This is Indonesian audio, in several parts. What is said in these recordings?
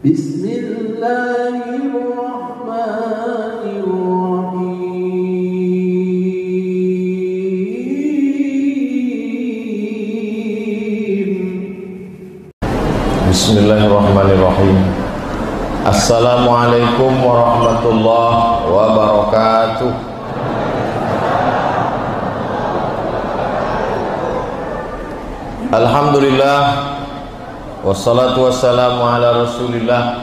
Bismillahirrahmanirrahim. Assalamualaikum warahmatullahi wabarakatuh. Alhamdulillah, wassalatu wassalamu ala rasulillah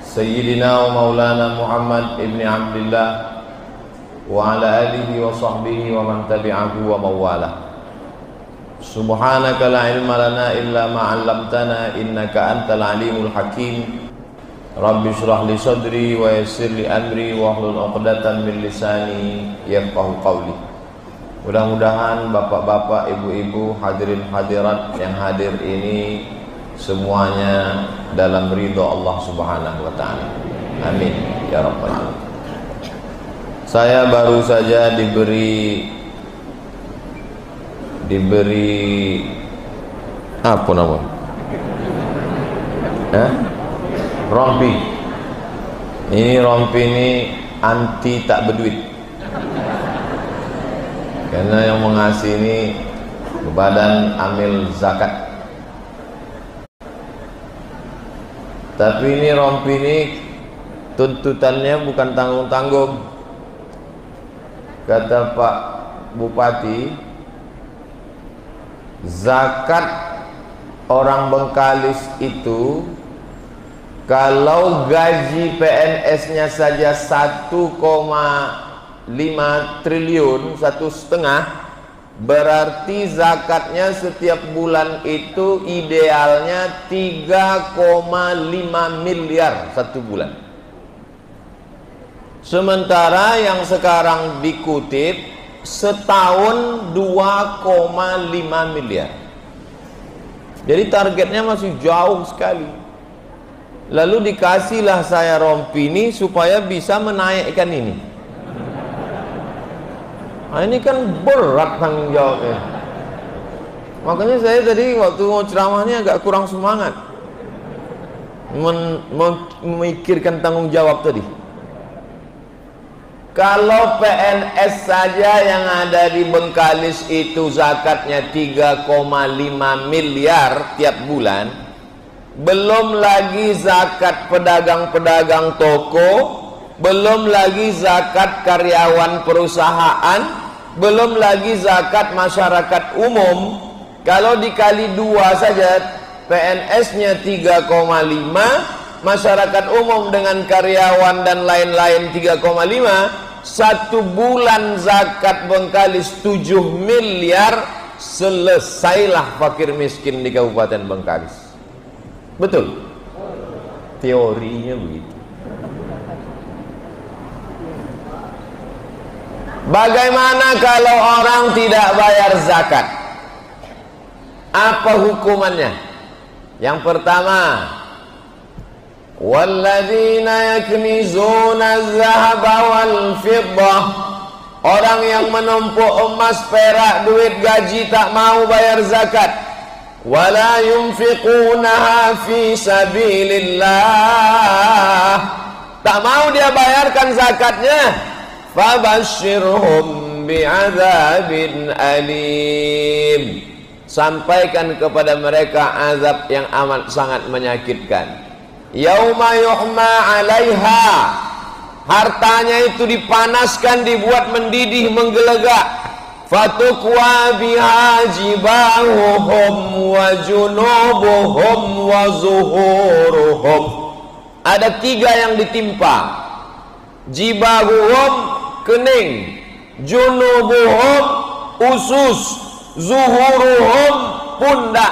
Sayyidina wa maulana Muhammad ibn Abdillah wa ala alihi wa sahbihi wa man tabi'ahu wa mawalah. Subhanaka la ilma lana illa ma 'allamtana innaka antal alimul hakim. Rabbi shrah li sadri wa yassir li amri wa hlul 'uqdatam min lisani yafqahu qawli. Mudah-mudahan bapak-bapak, ibu-ibu, hadirin hadirat yang hadir ini semuanya dalam ridha Allah Subhanahu wa taala. Amin ya rabbal alamin. Saya baru saja diberi apa nama? Rompi. Ini rompi ini anti tak berduit. Karena yang mengasih ini Badan Amil Zakat. Tapi ini rompi ini tuntutannya bukan tanggung-tanggung. Kata Pak Bupati, zakat orang Bengkalis itu kalau gaji PNS-nya saja 1,5 triliun, 1,5, berarti zakatnya setiap bulan itu idealnya 3,5 miliar satu bulan. Sementara yang sekarang dikutip setahun 2,5 miliar. Jadi targetnya masih jauh sekali. Lalu dikasihlah saya rompi ini supaya bisa menaikkan ini. Nah, ini kan berat tanggung jawabnya. Makanya saya tadi waktu mau ceramahnya agak kurang semangat memikirkan tanggung jawab tadi. Kalau PNS saja yang ada di Bengkalis itu zakatnya 3,5 miliar tiap bulan, belum lagi zakat pedagang-pedagang toko, belum lagi zakat karyawan perusahaan, belum lagi zakat masyarakat umum. Kalau dikali 2 saja, PNS-nya 3,5, masyarakat umum dengan karyawan dan lain-lain 3,5, satu bulan zakat Bengkalis 7 miliar, selesailah fakir miskin di Kabupaten Bengkalis. Betul? Teorinya begitu. Bagaimana kalau orang tidak bayar zakat? Apa hukumannya? Yang pertama, walladzina yaknizuna adh-dhahaba wal fiddah, orang yang menumpuk emas, perak, duit gaji tak mau bayar zakat. Wala yunfiqunaha fi sabilillah, tak mau dia bayarkan zakatnya. Fabashshirhum bi'adzabin alim, sampaikan kepada mereka azab yang amat sangat menyakitkan. Yauma yuhma 'alaiha, hartanya itu dipanaskan, dibuat mendidih, menggelegak. Fatukwa biha jibahuhum wa junubuhum wa zuhuruhum. Ada 3 yang ditimpa. Jibahuhum, kening, junubuhum, usus, zuhuruhum, pundak.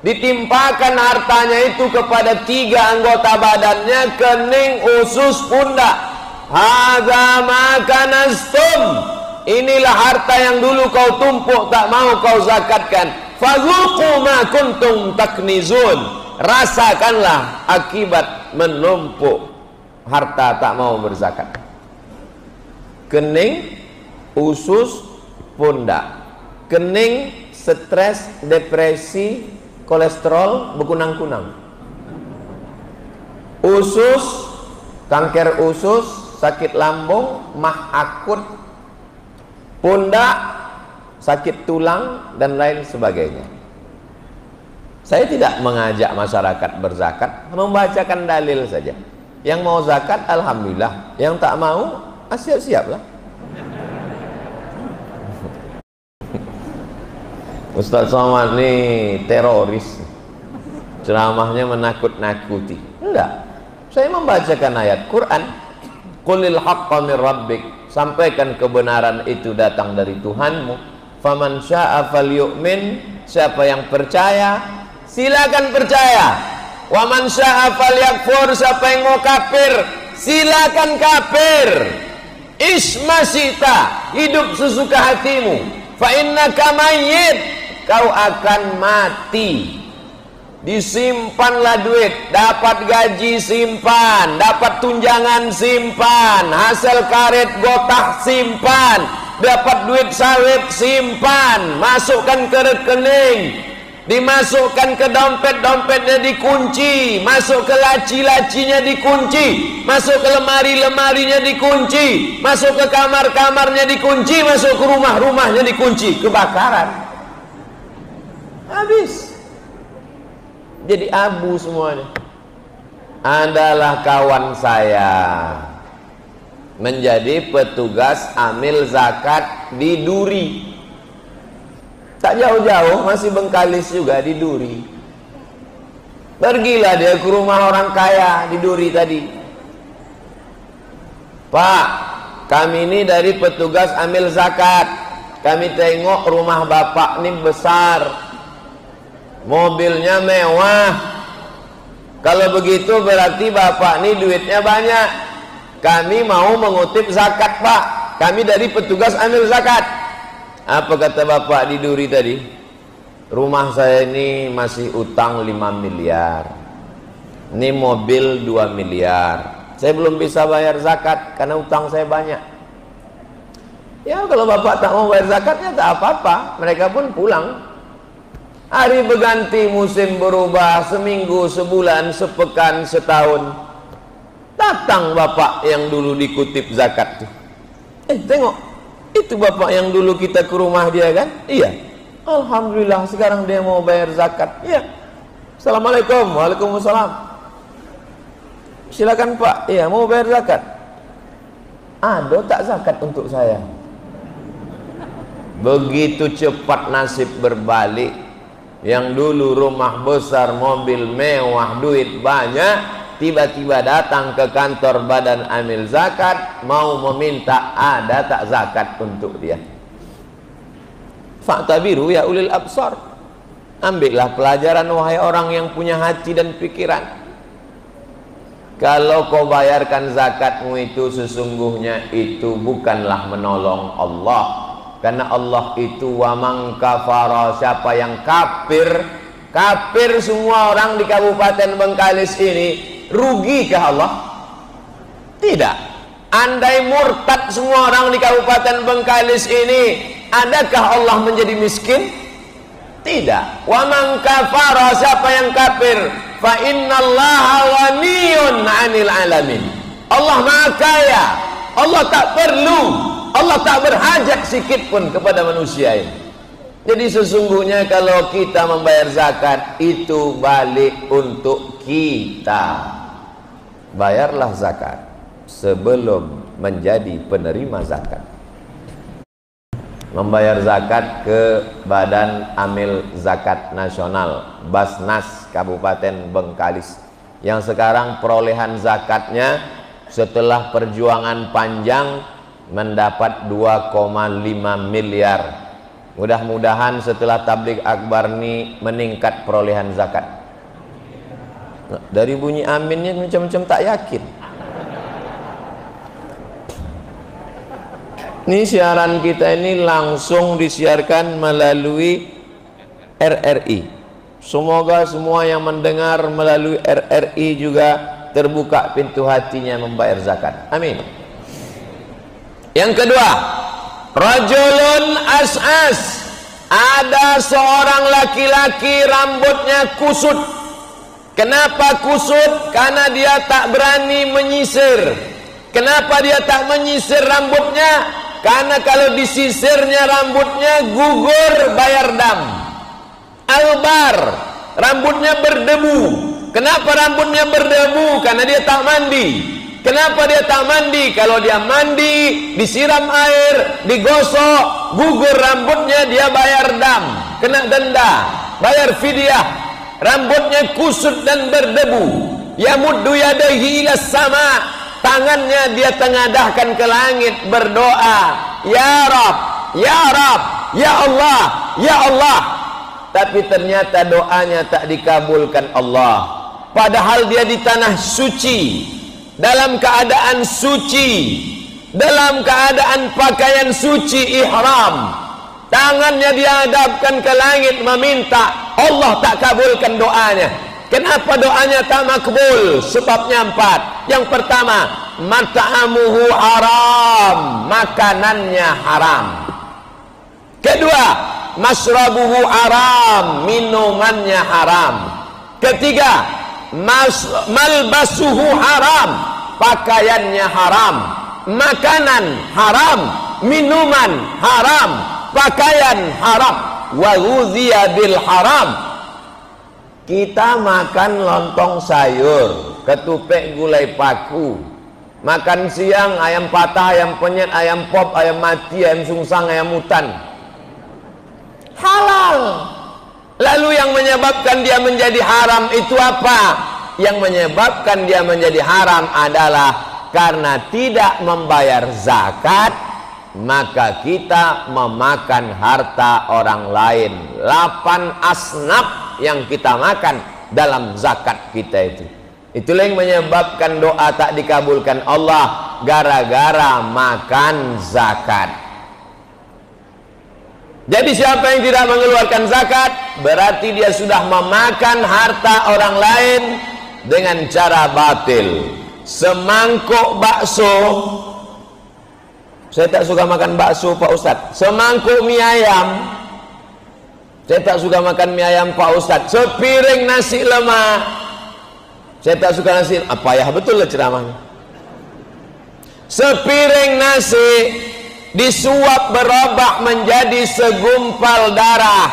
Ditimpakan hartanya itu kepada 3 anggota badannya, kening, usus, pundak. Hadza ma kanastum, inilah harta yang dulu kau tumpuk tak mau kau zakatkan. Fadzuqu ma kuntum taknizun, rasakanlah akibat menumpuk harta tak mau berzakat. Kening, usus, pundak. Kening, stres, depresi, kolesterol, berkunang-kunang. usus, kanker usus, sakit lambung, mah akut, pundak, sakit tulang, dan lain sebagainya. Saya tidak mengajak masyarakat berzakat, membacakan dalil saja. Yang mau zakat, alhamdulillah. Yang tak mau, siap-siaplah. Ustaz Somad ini teroris, ceramahnya menakut-nakuti. Enggak, saya membacakan ayat Quran. Qulil haqqa min rabbik, sampaikan kebenaran itu datang dari Tuhanmu. Faman syaa falyu'min, siapa yang percaya silakan percaya. Wa man syaa falyakfur, siapa yang mau kafir silakan kafir. Ismasita, hidup sesuka hatimu. Fa innaka mayyit, kau akan mati. Disimpanlah duit, dapat gaji simpan, dapat tunjangan simpan, hasil karet gotah simpan, dapat duit sawit simpan, masukkan ke rekening, dimasukkan ke dompet-dompetnya dikunci, masuk ke laci-lacinya dikunci, masuk ke lemari-lemarinya dikunci, masuk ke kamar-kamarnya dikunci, masuk ke rumah-rumahnya dikunci. Kebakaran, habis, jadi abu semuanya. Adalah kawan saya menjadi petugas amil zakat di Duri. Tak jauh-jauh, masih Bengkalis juga, di Duri. Pergilah dia ke rumah orang kaya di Duri tadi. Pak, kami ini dari petugas amil zakat. Kami tengok rumah bapak ini besar, mobilnya mewah. Kalau begitu berarti bapak ini duitnya banyak. Kami mau mengutip zakat, Pak. Kami dari petugas amil zakat. Apa kata bapak di Duri tadi? Rumah saya ini masih utang 5 miliar. Ini mobil 2 miliar. Saya belum bisa bayar zakat karena utang saya banyak. Ya kalau bapak tak mau bayar zakatnya tak apa-apa. Mereka pun pulang. Hari berganti, musim berubah, seminggu, sebulan, sepekan, setahun. Datang bapak yang dulu dikutip zakat tuh. Tengok, itu bapak yang dulu kita ke rumah dia kan? Iya. Alhamdulillah sekarang dia mau bayar zakat. Iya. Assalamualaikum. Waalaikumsalam. Silakan Pak. Iya, mau bayar zakat. Ada tak zakat untuk saya? Begitu cepat nasib berbalik. Yang dulu rumah besar, mobil mewah, duit banyak, tiba-tiba datang ke kantor badan amil zakat, mau meminta ada tak zakat untuk dia. Fa'tabiru ya ulil absar. Ambillah pelajaran wahai orang yang punya hati dan pikiran. Kalau kau bayarkan zakatmu itu, sesungguhnya itu bukanlah menolong Allah. Karena Allah itu wa man kafara, siapa yang kafir, kafir semua orang di Kabupaten Bengkalis ini, rugikah Allah? Tidak. Andai murtad semua orang di Kabupaten Bengkalis ini, adakah Allah menjadi miskin? Tidak. Wa man kafara, siapa yang kafir, fa innallaha ghaniyun 'anil 'alamin. Allah Maha Kaya. Allah tak perlu, Allah tak berhajat sikit pun kepada manusia ini. Jadi sesungguhnya kalau kita membayar zakat, itu balik untuk kita. Bayarlah zakat sebelum menjadi penerima zakat. Membayar zakat ke Badan Amil Zakat Nasional, Basnas Kabupaten Bengkalis, yang sekarang perolehan zakatnya setelah perjuangan panjang mendapat 2,5 miliar. Mudah-mudahan setelah tabligh akbar ini meningkat perolehan zakat. Dari bunyi aminnya macam-macam tak yakin. Ini siaran kita ini langsung disiarkan melalui RRI. Semoga semua yang mendengar melalui RRI juga terbuka pintu hatinya membayar zakat. Amin. Yang kedua, rajulun as'as. Ada seorang laki-laki rambutnya kusut, Kenapa kusut? Karena dia tak berani menyisir. Kenapa dia tak menyisir rambutnya? Karena kalau disisirnya rambutnya gugur, bayar dam. Albar, rambutnya berdebu. Kenapa rambutnya berdebu? Karena dia tak mandi. Kenapa dia tak mandi? Kalau dia mandi, disiram air, digosok, gugur rambutnya, dia bayar dam, kena denda, bayar fidyah. Rambutnya kusut dan berdebu. Yamuddu yadaihi ila sama, tangannya dia tengadahkan ke langit berdoa, ya Rab, ya Rab, ya Allah, ya Allah. Tapi ternyata doanya tak dikabulkan Allah. Padahal dia di tanah suci, dalam keadaan suci, dalam keadaan pakaian suci ihram. Tangannya dihadapkan ke langit meminta, Allah tak kabulkan doanya. Kenapa doanya tak makbul? Sebabnya 4. Yang pertama, mat'amuhu haram, makanannya haram. Kedua, masrabuhu haram, minumannya haram. Ketiga, malbasuhu haram, pakaiannya haram. Makanan haram, minuman haram, pakaian haram. Wa ghuziya bil haram. Kita makan lontong sayur, ketupek gulai paku. Makan siang ayam patah, ayam penyet, ayam pop, ayam mati, ayam sungsang, ayam hutan. Halal. Lalu yang menyebabkan dia menjadi haram itu apa? Yang menyebabkan dia menjadi haram adalah karena tidak membayar zakat, maka kita memakan harta orang lain. 8 asnaf yang kita makan dalam zakat kita itu. Itulah yang menyebabkan doa tak dikabulkan Allah, gara-gara makan zakat. Jadi siapa yang tidak mengeluarkan zakat, berarti dia sudah memakan harta orang lain dengan cara batil. Semangkuk bakso, saya tak suka makan bakso Pak Ustadz. Semangkuk mie ayam, saya tak suka makan mie ayam Pak Ustadz. Sepiring nasi lemak, saya tak suka nasi. Apa ya, betul lah ceramahnya. Sepiring nasi disuap berubah menjadi segumpal darah.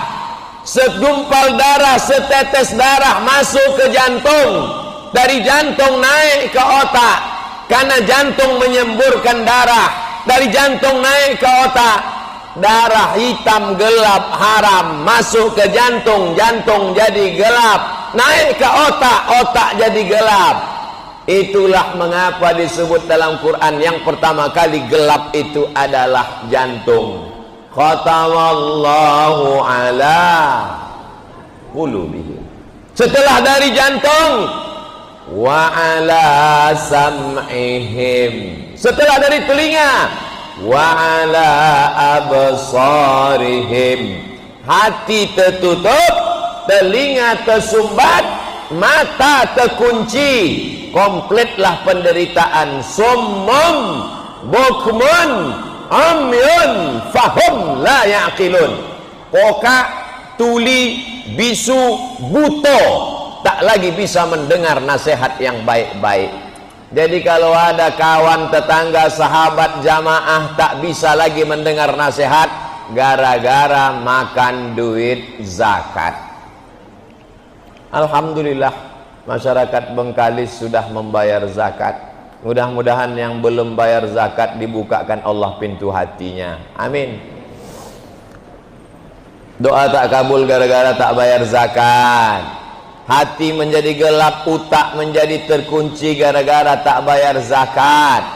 Segumpal darah, setetes darah masuk ke jantung. Dari jantung naik ke otak, karena jantung menyemburkan darah. Dari jantung naik ke otak, darah hitam gelap haram masuk ke jantung, jantung jadi gelap. Naik ke otak, otak jadi gelap. Itulah mengapa disebut dalam Quran yang pertama kali gelap itu adalah jantung. Khatamallahu ala qulubihim. Setelah dari jantung, wa ala sam'ihim. Setelah dari telinga, wa ala absarihim. Hati tertutup, telinga tersumbat, mata terkunci. Kompletlah penderitaan. Summum bukmun amyun fahum la ya'qilun. Pokak, tuli, bisu, buto, tak lagi bisa mendengar nasihat yang baik-baik. Jadi kalau ada kawan, tetangga, sahabat, jamaah tak bisa lagi mendengar nasihat gara-gara makan duit zakat. Alhamdulillah masyarakat Bengkalis sudah membayar zakat. Mudah-mudahan yang belum bayar zakat dibukakan Allah pintu hatinya. Amin. Doa tak kabul gara-gara tak bayar zakat. Hati menjadi gelap, utak menjadi terkunci gara-gara tak bayar zakat.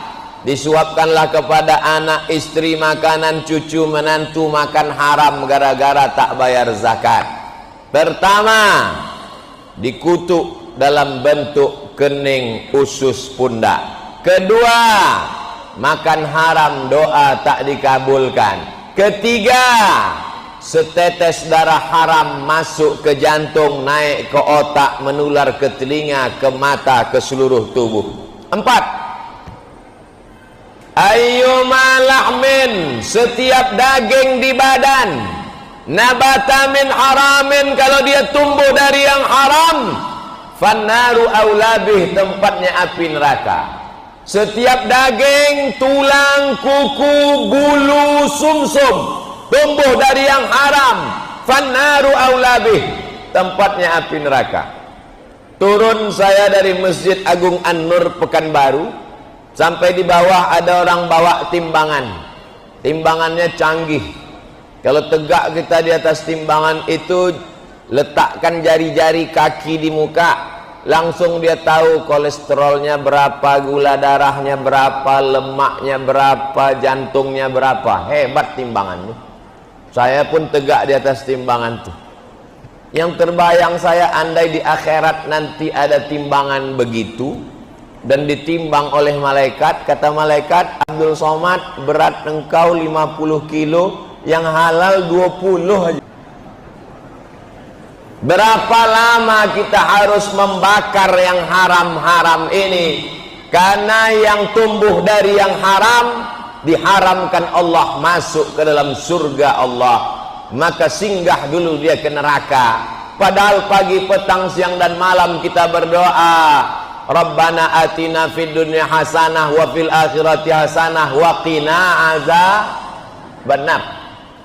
Disuapkanlah kepada anak, istri makanan, cucu, menantu makan haram gara-gara tak bayar zakat. Pertama, dikutuk dalam bentuk kening usus pundak. Kedua, makan haram, doa tak dikabulkan. Ketiga, setetes darah haram masuk ke jantung, naik ke otak, menular ke telinga, ke mata, ke seluruh tubuh. 4, ayyuma lahmin, setiap daging di badan, nabata min haramin, kalau dia tumbuh dari yang haram, fannaru aulabih, tempatnya api neraka. Setiap daging, tulang, kuku, bulu, sumsum tumbuh dari yang haram, fannaru aulabih, tempatnya api neraka. Turun saya dari Masjid Agung An-Nur Pekanbaru, sampai di bawah ada orang bawa timbangan. Timbangannya canggih. Kalau tegak kita di atas timbangan itu, letakkan jari-jari kaki di muka, langsung dia tahu kolesterolnya berapa, gula darahnya berapa, lemaknya berapa, jantungnya berapa. Hebat timbangan itu. Saya pun tegak di atas timbangan itu. Yang terbayang saya, andai di akhirat nanti ada timbangan begitu dan ditimbang oleh malaikat, kata malaikat, Abdul Somad, berat engkau 50 kilo, yang halal 20 aja. Berapa lama kita harus membakar yang haram-haram ini? Karena yang tumbuh dari yang haram diharamkan Allah masuk ke dalam surga Allah, maka singgah dulu dia ke neraka. Padahal pagi, petang, siang dan malam kita berdoa, Rabbana atina fid dunya hasanah wa fil akhirati hasanah wa qina azabannar.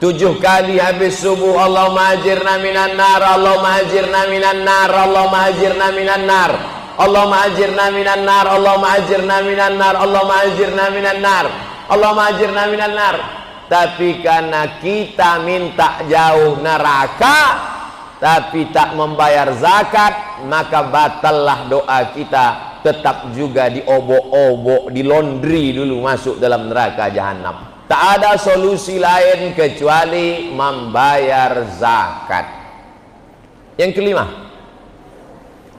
7 kali habis subuh, Allahumma ajirna minan nar, Allahumma ajirna minan nar, Allahumma ajirna minan nar, Allahumma ajirna minan nar, Allahumma ajirna minan nar, Allahumma ajirna minan nar, Allahumma ajirna minan nar. Tapi karena kita minta jauh neraka tapi tak membayar zakat, maka batallah doa kita, tetap juga diobok-obok, dilondri dulu masuk dalam neraka jahanam. Tak ada solusi lain kecuali membayar zakat. Yang kelima,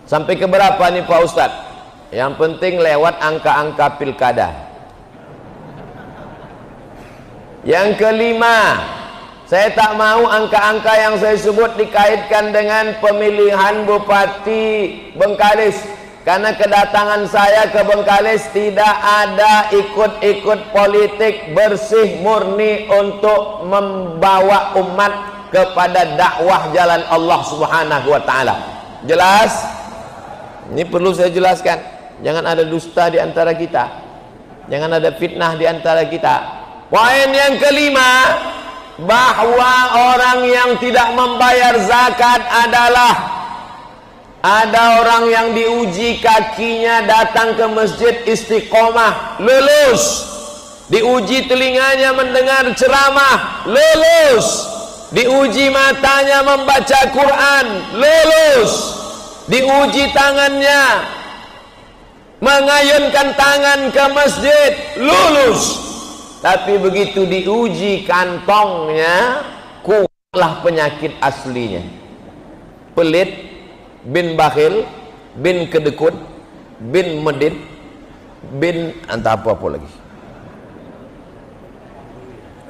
sampai ke berapa nih Pak Ustadz? Yang penting lewat angka-angka pilkada. Yang kelima, saya tak mau angka-angka yang saya sebut dikaitkan dengan pemilihan Bupati Bengkalis. Karena kedatangan saya ke Bengkalis tidak ada ikut-ikut politik, bersih murni untuk membawa umat kepada dakwah jalan Allah Subhanahu wa taala. Jelas? Ini perlu saya jelaskan. Jangan ada dusta di antara kita. Jangan ada fitnah di antara kita. Poin yang kelima, bahwa orang yang tidak membayar zakat adalah, ada orang yang diuji kakinya datang ke masjid istiqomah, lulus. Diuji telinganya mendengar ceramah, lulus. Diuji matanya membaca Quran, lulus. Diuji tangannya mengayunkan tangan ke masjid, lulus. Tapi begitu diuji kantongnya, kuatlah penyakit aslinya. Pelit, bin bakhil, bin kedekut, bin medit, bin entah apa-apa lagi.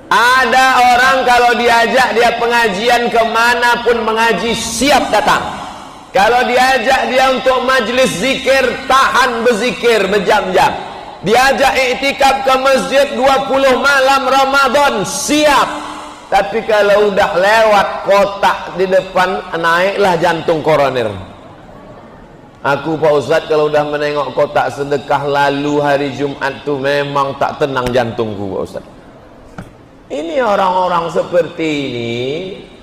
Ada orang kalau diajak dia pengajian kemanapun mengaji siap datang. Kalau diajak dia untuk majlis zikir, tahan berzikir berjam-jam. Diajak iktikaf ke masjid 20 malam Ramadan, siap. Tapi kalau udah lewat kotak di depan, naiklah jantung koroner. Aku Pak Ustadz kalau udah menengok kotak sedekah lalu hari Jumat tuh memang tak tenang jantungku Pak Ustadz. Ini orang-orang seperti ini,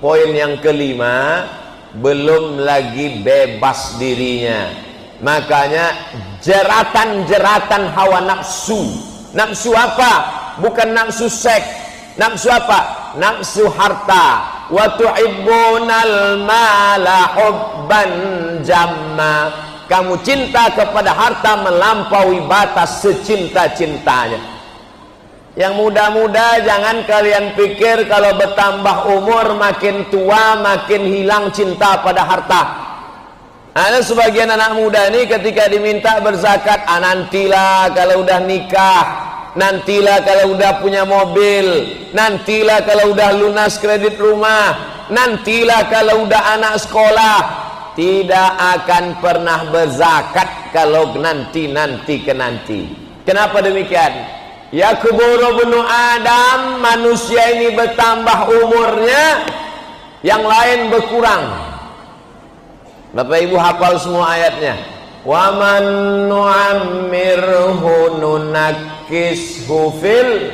poin yang kelima, belum lagi bebas dirinya. Makanya jeratan-jeratan hawa nafsu. Nafsu apa? Bukan nafsu seks. Nafsu apa? Nafsu harta. Wa tuhibbunal mala hubban jamma. Kamu cinta kepada harta melampaui batas secinta-cintanya. Yang muda-muda jangan kalian pikir kalau bertambah umur makin tua makin hilang cinta pada harta. Ada sebagian anak muda ini ketika diminta berzakat, nantilah kalau udah nikah, nantilah kalau udah punya mobil, nantilah kalau udah lunas kredit rumah, nantilah kalau udah anak sekolah. Tidak akan pernah berzakat kalau nanti-nanti ke nanti. Kenapa demikian? Ya kuburu bunu Adam, manusia ini bertambah umurnya, yang lain berkurang. Bapak Ibu hafal semua ayatnya. Wa man nu'ammirhu nunakkishu fil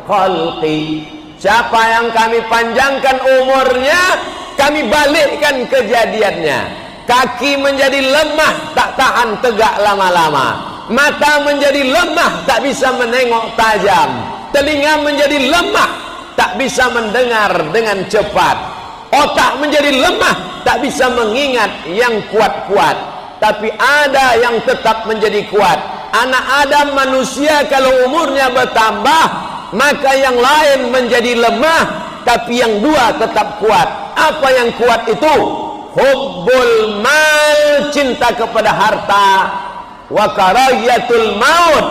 khalqi. Siapa yang kami panjangkan umurnya, kami balikkan kejadiannya. Kaki menjadi lemah, tak tahan tegak lama-lama. Mata menjadi lemah, tak bisa menengok tajam. Telinga menjadi lemah, tak bisa mendengar dengan cepat. Otak menjadi lemah, tak bisa mengingat yang kuat-kuat. Tapi ada yang tetap menjadi kuat. Anak Adam manusia kalau umurnya bertambah, maka yang lain menjadi lemah, tapi yang dua tetap kuat. Apa yang kuat itu? Hubbul mal, cinta kepada harta, wa karahiyatul maut,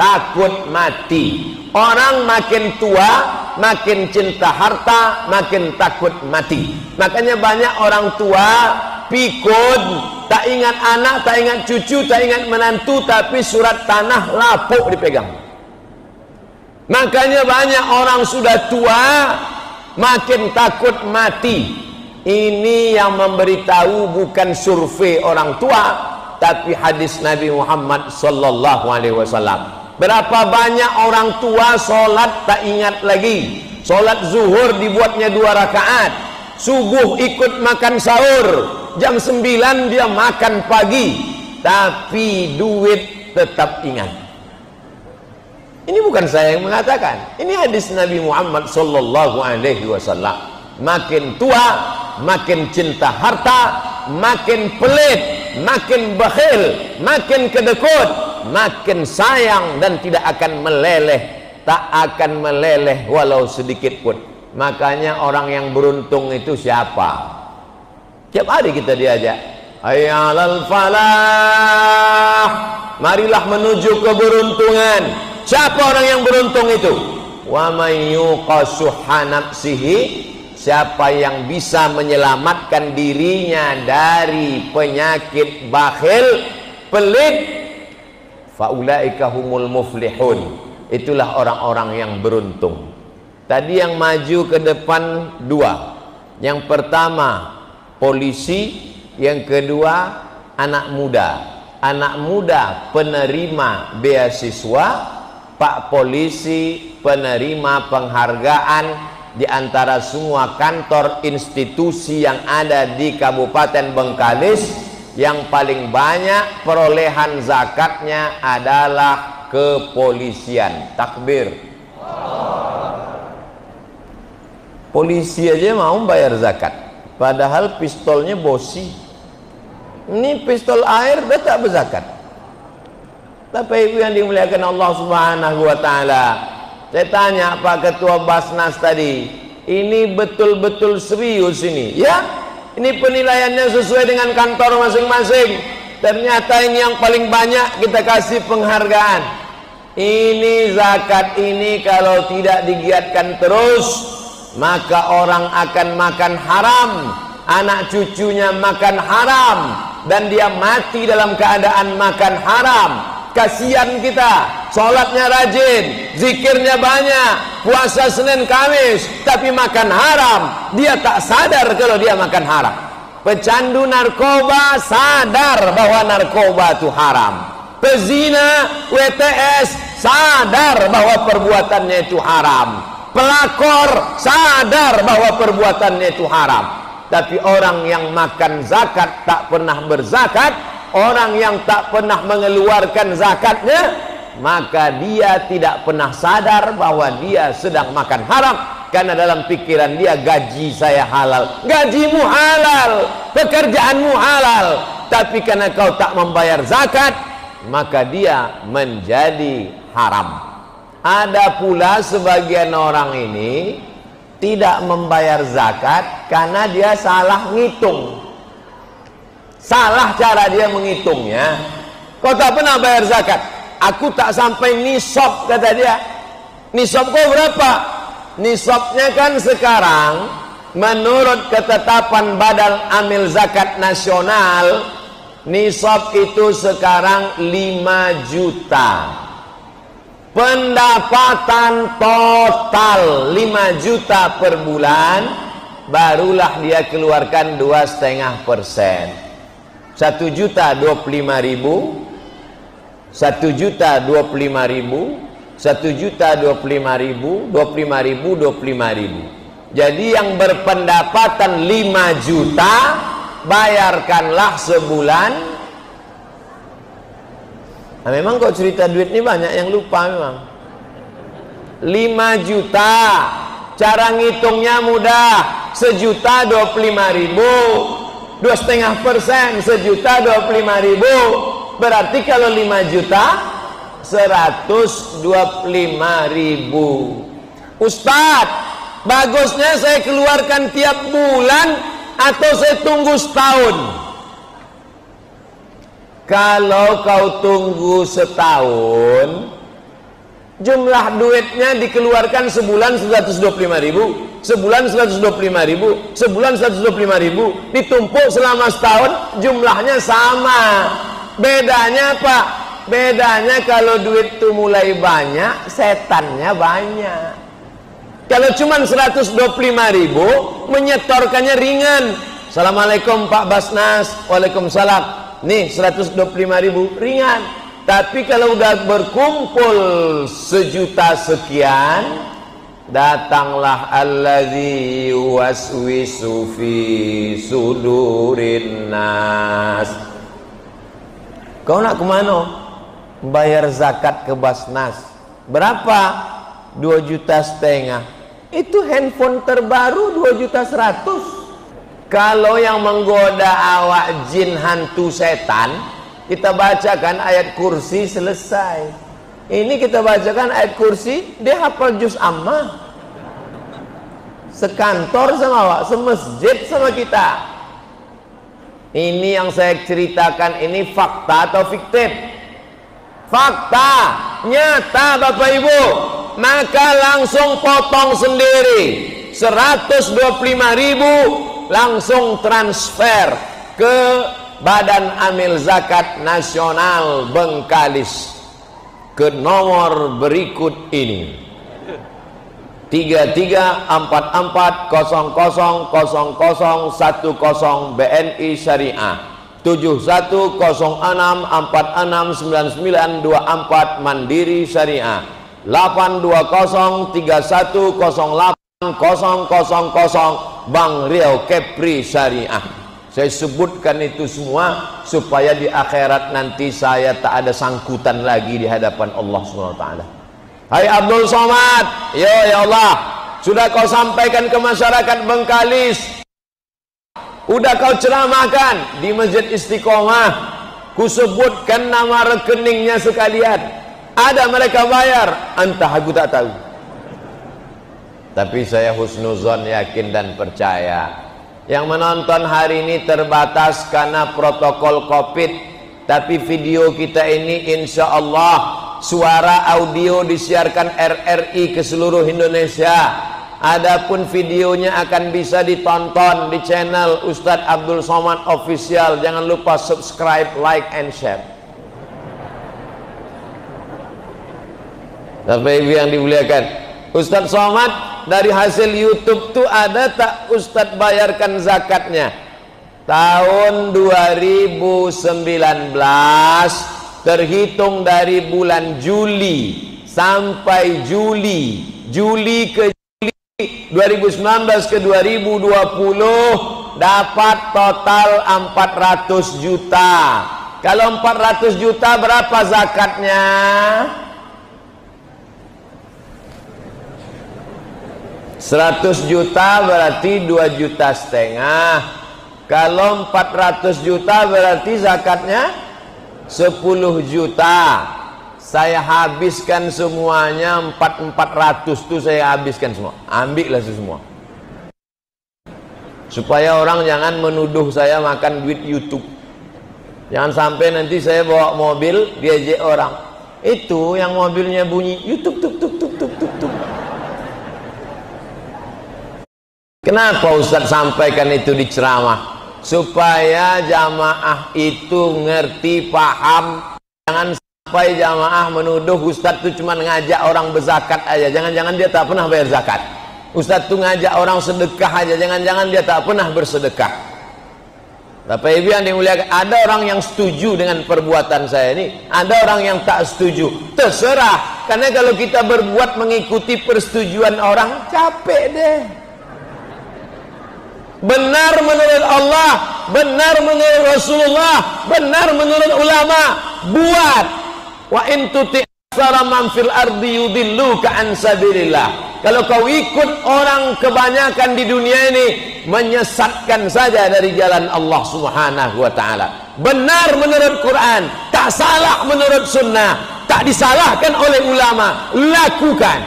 takut mati. Orang makin tua, makin cinta harta, makin takut mati. Makanya banyak orang tua pikun, tak ingat anak, tak ingat cucu, tak ingat menantu, tapi surat tanah lapuk dipegang. Makanya banyak orang sudah tua makin takut mati. Ini yang memberitahu bukan survei orang tua, tapi hadis Nabi Muhammad sallallahu alaihi wasallam. Berapa banyak orang tua solat tak ingat lagi. Solat zuhur dibuatnya 2 rakaat. Subuh ikut makan sahur. Jam 9 dia makan pagi. Tapi duit tetap ingat. Ini bukan saya yang mengatakan. Ini hadis Nabi Muhammad sallallahu alaihi wasallam. Makin tua, makin cinta harta, makin pelit, makin bakhil, makin kedekut, makin sayang dan tidak akan meleleh, tak akan meleleh walau sedikit pun. Makanya orang yang beruntung itu siapa? Tiap hari kita diajak, hayya 'alal falah, marilah menuju keberuntungan. Siapa orang yang beruntung itu? Wa may yuqashuha nafsihi, siapa yang bisa menyelamatkan dirinya dari penyakit bakhil, pelit, faulaika humul muflihun, itulah orang-orang yang beruntung. Tadi yang maju ke depan 2. Yang pertama polisi, yang kedua anak muda. Anak muda penerima beasiswa, Pak polisi penerima penghargaan di antara semua kantor institusi yang ada di Kabupaten Bengkalis. Yang paling banyak perolehan zakatnya adalah kepolisian. Takbir. Polisi aja mau bayar zakat, padahal pistolnya bosi. Ini pistol air dia tak berzakat. Bapak Ibu yang dimuliakan Allah Subhanahu wa taala, saya tanya Pak Ketua Basnas tadi, ini betul-betul serius ini? Ya, ini penilaiannya sesuai dengan kantor masing-masing. Ternyata ini yang paling banyak kita kasih penghargaan. Ini zakat ini kalau tidak digiatkan terus, maka orang akan makan haram, anak cucunya makan haram, dan dia mati dalam keadaan makan haram. Kasihan kita, sholatnya rajin, zikirnya banyak, puasa Senin Kamis, tapi makan haram. Dia tak sadar kalau dia makan haram. Pecandu narkoba sadar bahwa narkoba itu haram. Pezina, WTS sadar bahwa perbuatannya itu haram. Pelakor sadar bahwa perbuatannya itu haram. Tapi orang yang makan zakat tak pernah berzakat, orang yang tak pernah mengeluarkan zakatnya, maka dia tidak pernah sadar bahwa dia sedang makan haram. Karena dalam pikiran dia, gaji saya halal, gajimu halal, pekerjaanmu halal. Tapi karena kau tak membayar zakat, maka dia menjadi haram. Ada pula sebagian orang ini tidak membayar zakat karena dia salah ngitung. Salah cara dia menghitungnya. Kau tak pernah bayar zakat. Aku tak sampai nisab, kata dia. Nisab kau berapa? Nisabnya kan sekarang menurut ketetapan Badan Amil Zakat Nasional, nisab itu sekarang 5 juta. Pendapatan total 5 juta per bulan, barulah dia keluarkan 2,5%. 1.025.000, 1.025.000, 1.025.000, 25.000. Jadi yang berpendapatan 5 juta bayarkanlah sebulan. Nah, memang kok cerita duit ini banyak yang lupa memang. 5 juta. Cara ngitungnya mudah. 1.025.000, 2,5%, 1.025.000. Berarti kalau 5 juta 125.000. Ustadz, bagusnya saya keluarkan tiap bulan atau saya tunggu setahun? Kalau kau tunggu setahun, jumlah duitnya dikeluarkan sebulan 125.000, sebulan 125.000, sebulan 125.000, ditumpuk selama setahun, jumlahnya sama. Bedanya apa? Bedanya kalau duit itu mulai banyak, setannya banyak. Kalau cuma 125.000, menyetorkannya ringan. Assalamualaikum Pak Basnas. Waalaikumsalam. Nih 125.000, ringan. Tapi kalau udah berkumpul 1 juta sekian, datanglah alladzi waswisu fi sudurin nas. Kau nak kemana? Bayar zakat ke Basnas. Berapa? 2,5 juta. Itu handphone terbaru 2.100.000. Kalau yang menggoda awak jin, hantu, setan, kita bacakan ayat kursi, selesai. Ini kita bacakan ayat kursi, dia hafal juz ammah. Sekantor sama awak, semasjid sama kita. Ini yang saya ceritakan ini fakta atau fiktif? Fakta, nyata Bapak Ibu. Maka langsung potong sendiri 125.000, langsung transfer ke Badan Amil Zakat Nasional Bengkalis ke nomor berikut ini: 3344000010 BNI Syariah, 7106469924 Mandiri Syariah, 82031080000 Bank Riau Kepri Syariah. Saya sebutkan itu semua supaya di akhirat nanti saya tak ada sangkutan lagi di hadapan Allah SWT. Hai Abdul Somad, ya Allah, sudah kau sampaikan ke masyarakat Bengkalis, udah kau ceramahkan di Masjid Istiqomah, ku sebutkan nama rekeningnya sekalian, ada mereka bayar, entah aku tak tahu. Tapi saya husnuzon, yakin dan percaya. Yang menonton hari ini terbatas karena protokol Covid. Tapi video kita ini insya Allah suara audio disiarkan RRI ke seluruh Indonesia. Adapun videonya akan bisa ditonton di channel Ustadz Abdul Somad Official. Jangan lupa subscribe, like, and share. Bapak Ibu yang dimuliakan, Ustadz Somad dari hasil YouTube tuh ada tak Ustadz bayarkan zakatnya? Tahun 2019 terhitung dari bulan Juli sampai Juli ke Juli 2019 ke 2020 dapat total 400 juta. Kalau 400 juta berapa zakatnya? 100 juta berarti 2,5 juta. Kalau 400 juta berarti zakatnya 10 juta. Saya habiskan semuanya, 400 tuh saya habiskan semua. Ambillah semua. Supaya orang jangan menuduh saya makan duit YouTube. Jangan sampai nanti saya bawa mobil diajak orang, itu yang mobilnya bunyi YouTube tuk tuk tuk tuk tuk tuk. Kenapa Ustadz sampaikan itu di ceramah? Supaya jamaah itu ngerti, paham. Jangan sampai jamaah menuduh Ustadz itu cuma ngajak orang berzakat aja. Jangan-jangan dia tak pernah bayar zakat. Ustadz itu ngajak orang sedekah aja. Jangan-jangan dia tak pernah bersedekah. Bapak Ibu yang dimuliakan, ada orang yang setuju dengan perbuatan saya ini, ada orang yang tak setuju. Terserah, karena kalau kita berbuat mengikuti persetujuan orang, capek deh. Benar menurut Allah, benar menurut Rasulullah, benar menurut ulama, buat. Wa in tuti' aktsara man fil ardi yudilluka an sabilillah. Kalau kau ikut orang kebanyakan di dunia ini, menyesatkan saja dari jalan Allah Subhanahu wa taala. Benar menurut Quran, tak salah menurut sunnah, tak disalahkan oleh ulama, lakukan.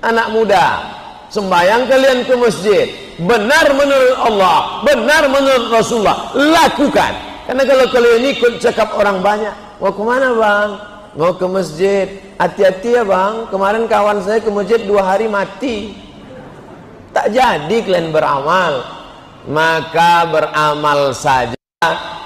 Anak muda, sembahyang kalian ke masjid, benar menurut Allah, benar menurut Rasulullah, lakukan. Karena kalau kalian ikut cakap orang banyak, mau kemana bang? Mau ke masjid. Hati-hati ya bang, kemarin kawan saya ke masjid 2 hari mati. Tak jadi kalian beramal. Maka beramal saja,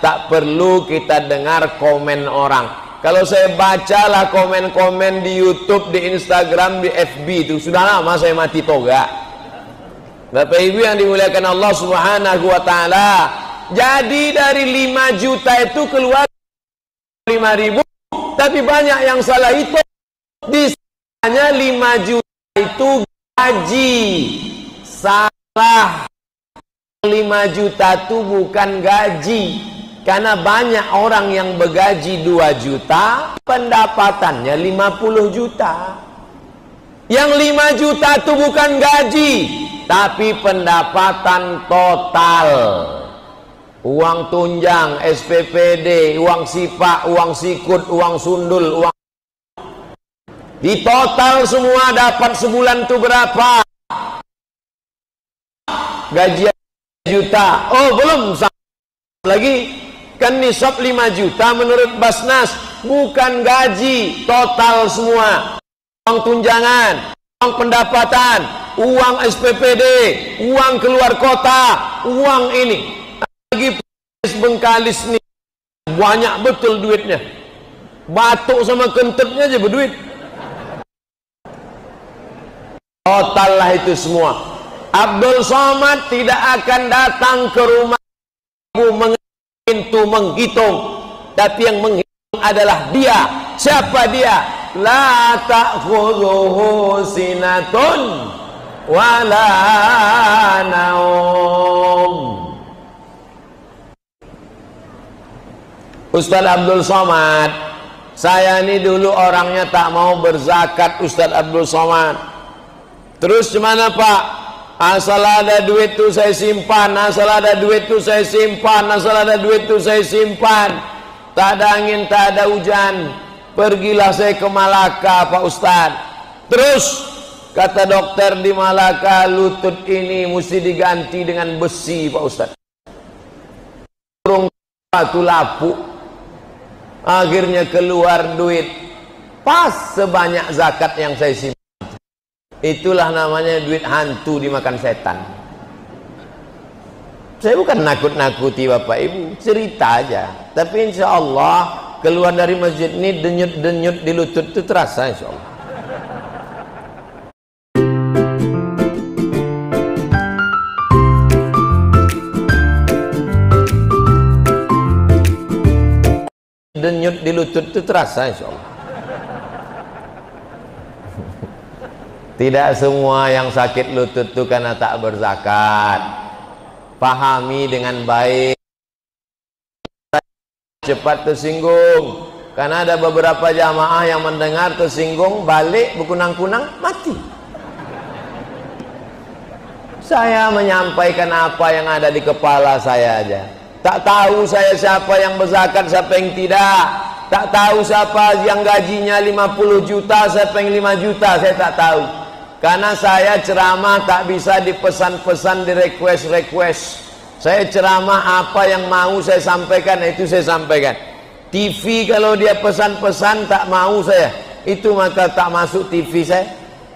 tak perlu kita dengar komen orang. Kalau saya bacalah komen-komen di YouTube, di Instagram, di FB, itu sudah lama saya mati toga. Bapak Ibu yang dimuliakan Allah Subhanahu wa taala, jadi dari 5 juta itu keluar 5.000, tapi banyak yang salah itu. Disanya 5 juta itu gaji. Salah, 5 juta itu bukan gaji. Karena banyak orang yang bergaji 2 juta, pendapatannya 50 juta. Yang 5 juta itu bukan gaji, tapi pendapatan total. Uang tunjang, SPPD, uang sipak, uang sikut, uang sundul, uang. Di total semua dapat sebulan itu berapa? Gaji juta. Oh belum lagi. Kan nisab 5 juta menurut Basnas. Bukan gaji, total semua. Uang tunjangan, uang pendapatan, uang SPPD, uang keluar kota, uang ini. Lagi Bengkalis nih banyak betul duitnya. Batuk sama kentutnya aja berduit. Total lah itu semua. Abdul Somad tidak akan datang ke rumah ibu menghitung, tapi yang menghitung adalah dia. Siapa dia? La ta'khudhuhu sinatun wala naum. Ustaz Abdul Somad, saya ini dulu orangnya tak mau berzakat. Ustaz Abdul Somad, terus gimana Pak? Asal ada duit tuh saya simpan, asal ada duit tuh saya simpan, asal ada duit tuh saya simpan. Tak ada angin, tak ada hujan, pergilah saya ke Malaka Pak Ustaz. Terus kata dokter di Malaka, lutut ini mesti diganti dengan besi Pak Ustaz. Burung batu lapuk. Akhirnya keluar duit pas sebanyak zakat yang saya simpan. Itulah namanya duit hantu dimakan setan. Saya bukan nakut-nakuti Bapak Ibu, cerita aja. Tapi insya Allah keluar dari masjid ini denyut-denyut di lutut itu terasa insya Allah. Denyut di lutut itu terasa insya Allah. Tidak semua yang sakit lutut itu karena tak berzakat. Pahami dengan baik. Cepat tersinggung. Karena ada beberapa jamaah yang mendengar tersinggung, balik berkunang-kunang, mati. Saya menyampaikan apa yang ada di kepala saya aja. Tak tahu saya siapa yang berzakat, siapa yang tidak. Tak tahu siapa yang gajinya 50 juta, siapa yang 5 juta, saya tak tahu. Karena saya ceramah tak bisa dipesan-pesan, di request. Saya ceramah apa yang mau saya sampaikan, itu saya sampaikan. TV kalau dia pesan-pesan tak mau saya, itu maka tak masuk TV saya.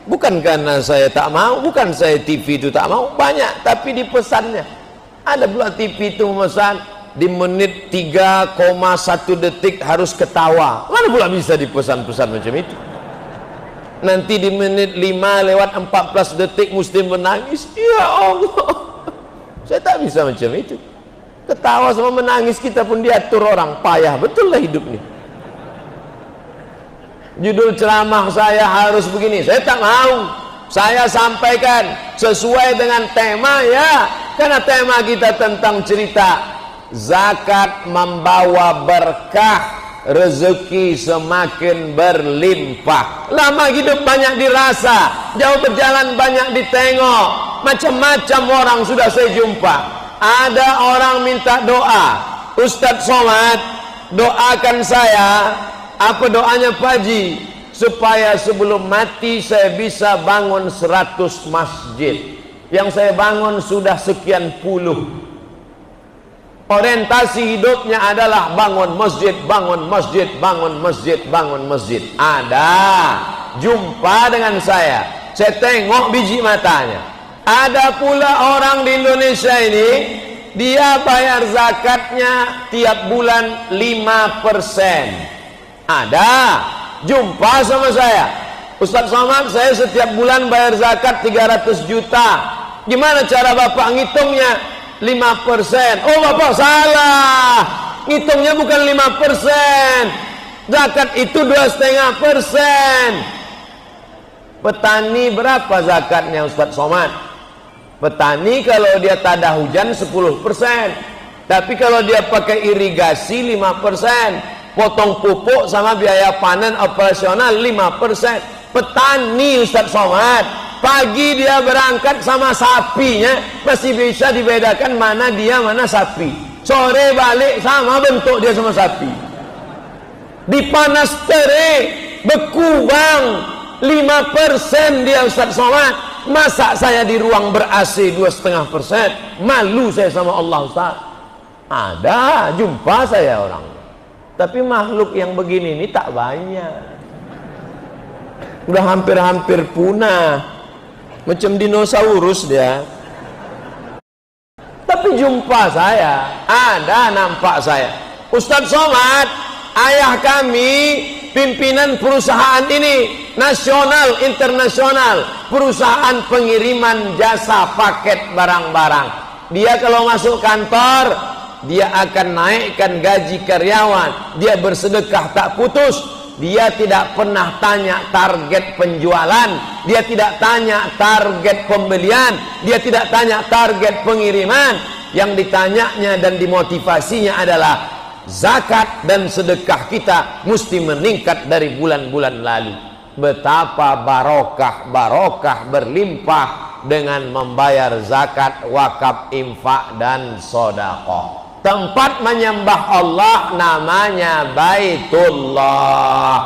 Bukan karena saya tak mau, bukan saya TV itu tak mau, banyak, tapi di pesannya. Ada pula TV itu memesan di menit 3,1 detik harus ketawa. Mana pula bisa dipesan-pesan macam itu? Nanti di menit 5:14 detik mesti menangis. Ya Allah, saya tak bisa macam itu. Ketawa sama menangis kita pun diatur orang. Payah betul lah hidup ini. Judul ceramah saya harus begini. Saya tak mau. Saya sampaikan sesuai dengan tema ya. Karena tema kita tentang cerita zakat membawa berkah, rezeki semakin berlimpah. Lama hidup banyak dirasa, jauh berjalan banyak ditengok, macam-macam orang sudah saya jumpa. Ada orang minta doa, Ustadz Somad doakan saya. Apa doanya Pak Haji? Supaya sebelum mati saya bisa bangun 100 masjid. Yang saya bangun sudah sekian puluh. Orientasi hidupnya adalah bangun masjid, bangun masjid, bangun masjid, bangun masjid. Ada jumpa dengan saya tengok biji matanya. Ada pula orang di Indonesia ini, dia bayar zakatnya tiap bulan 5%. Ada jumpa sama saya, Ustadz Somad, saya setiap bulan bayar zakat 300 juta. Gimana cara Bapak ngitungnya? 5%. Oh Bapak salah, ngitungnya bukan 5%. Zakat itu 2,5%. Petani berapa zakatnya Ustadz Somad? Petani kalau dia tak ada hujan 10%. Tapi kalau dia pakai irigasi 5%. Potong pupuk sama biaya panen operasional 5%. Petani Ustadz Somad, pagi dia berangkat sama sapinya, masih bisa dibedakan mana dia mana sapi. Sore balik sama bentuk dia sama sapi. Dipanas terik, beku bang, 5% dia Ustadz Somad. Masa saya di ruang ber-AC 2,5%? Malu saya sama Allah Ustadz. Ada, jumpa saya orang. Tapi makhluk yang begini ini tak banyak. Udah hampir-hampir punah. Macam dinosaurus dia. Tapi jumpa saya, ada nampak saya. Ustadz Somad, ayah kami pimpinan perusahaan ini, nasional, internasional, perusahaan pengiriman jasa paket barang-barang. Dia kalau masuk kantor, dia akan naikkan gaji karyawan. Dia bersedekah tak putus. Dia tidak pernah tanya target penjualan. Dia tidak tanya target pembelian. Dia tidak tanya target pengiriman. Yang ditanyanya dan dimotivasinya adalah zakat dan sedekah kita mesti meningkat dari bulan-bulan lalu. Betapa barokah berlimpah dengan membayar zakat, wakaf, infak dan sedekah. Tempat menyembah Allah namanya Baitullah.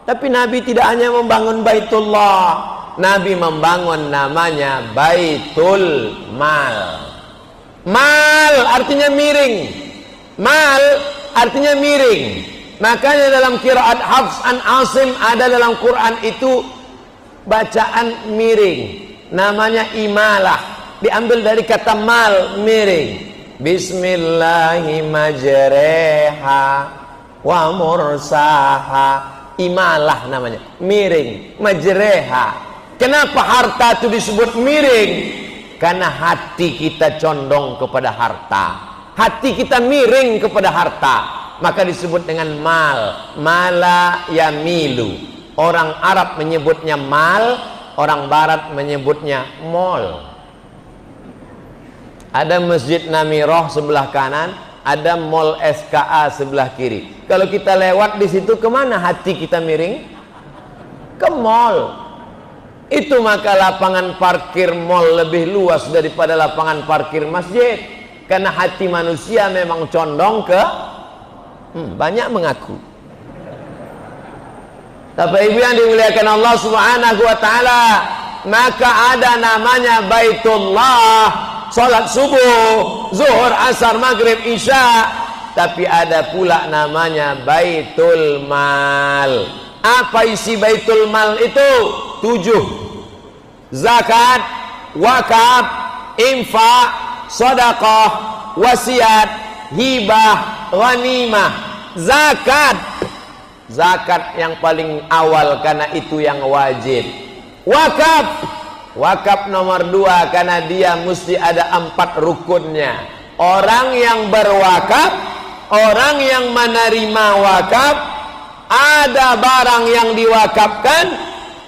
Tapi Nabi tidak hanya membangun Baitullah, Nabi membangun namanya Baitul Mal. Mal artinya miring. Mal artinya miring. Makanya dalam qiraat Hafs an Asim ada dalam Quran itu bacaan miring. Namanya imalah. Diambil dari kata mal, miring. Bismillahimajreha wa mursaha. Imalah namanya, miring, majreha. Kenapa harta itu disebut miring? Karena hati kita condong kepada harta. Hati kita miring kepada harta, maka disebut dengan mal. Mala yamilu. Orang Arab menyebutnya mal, orang Barat menyebutnya mall. Ada Masjid Namirah sebelah kanan, ada Mall SKA sebelah kiri. Kalau kita lewat di situ, kemana hati kita miring? Ke mall. Itu maka lapangan parkir mall lebih luas daripada lapangan parkir masjid. Karena hati manusia memang condong ke banyak mengaku. Tapi ibu yang dimuliakan Allah Subhanahu wa taala, maka ada namanya Baitullah. Salat subuh, zuhur, asar, maghrib, isya. Tapi ada pula namanya Baitul Mal. Apa isi Baitul Mal itu? 7. Zakat, wakaf, infak, sedekah, wasiat, hibah, ghanimah. Zakat. Zakat yang paling awal karena itu yang wajib. Wakaf. Wakaf nomor 2 karena dia mesti ada 4 rukunnya. orang yang berwakaf, orang yang menerima wakaf, ada barang yang diwakafkan.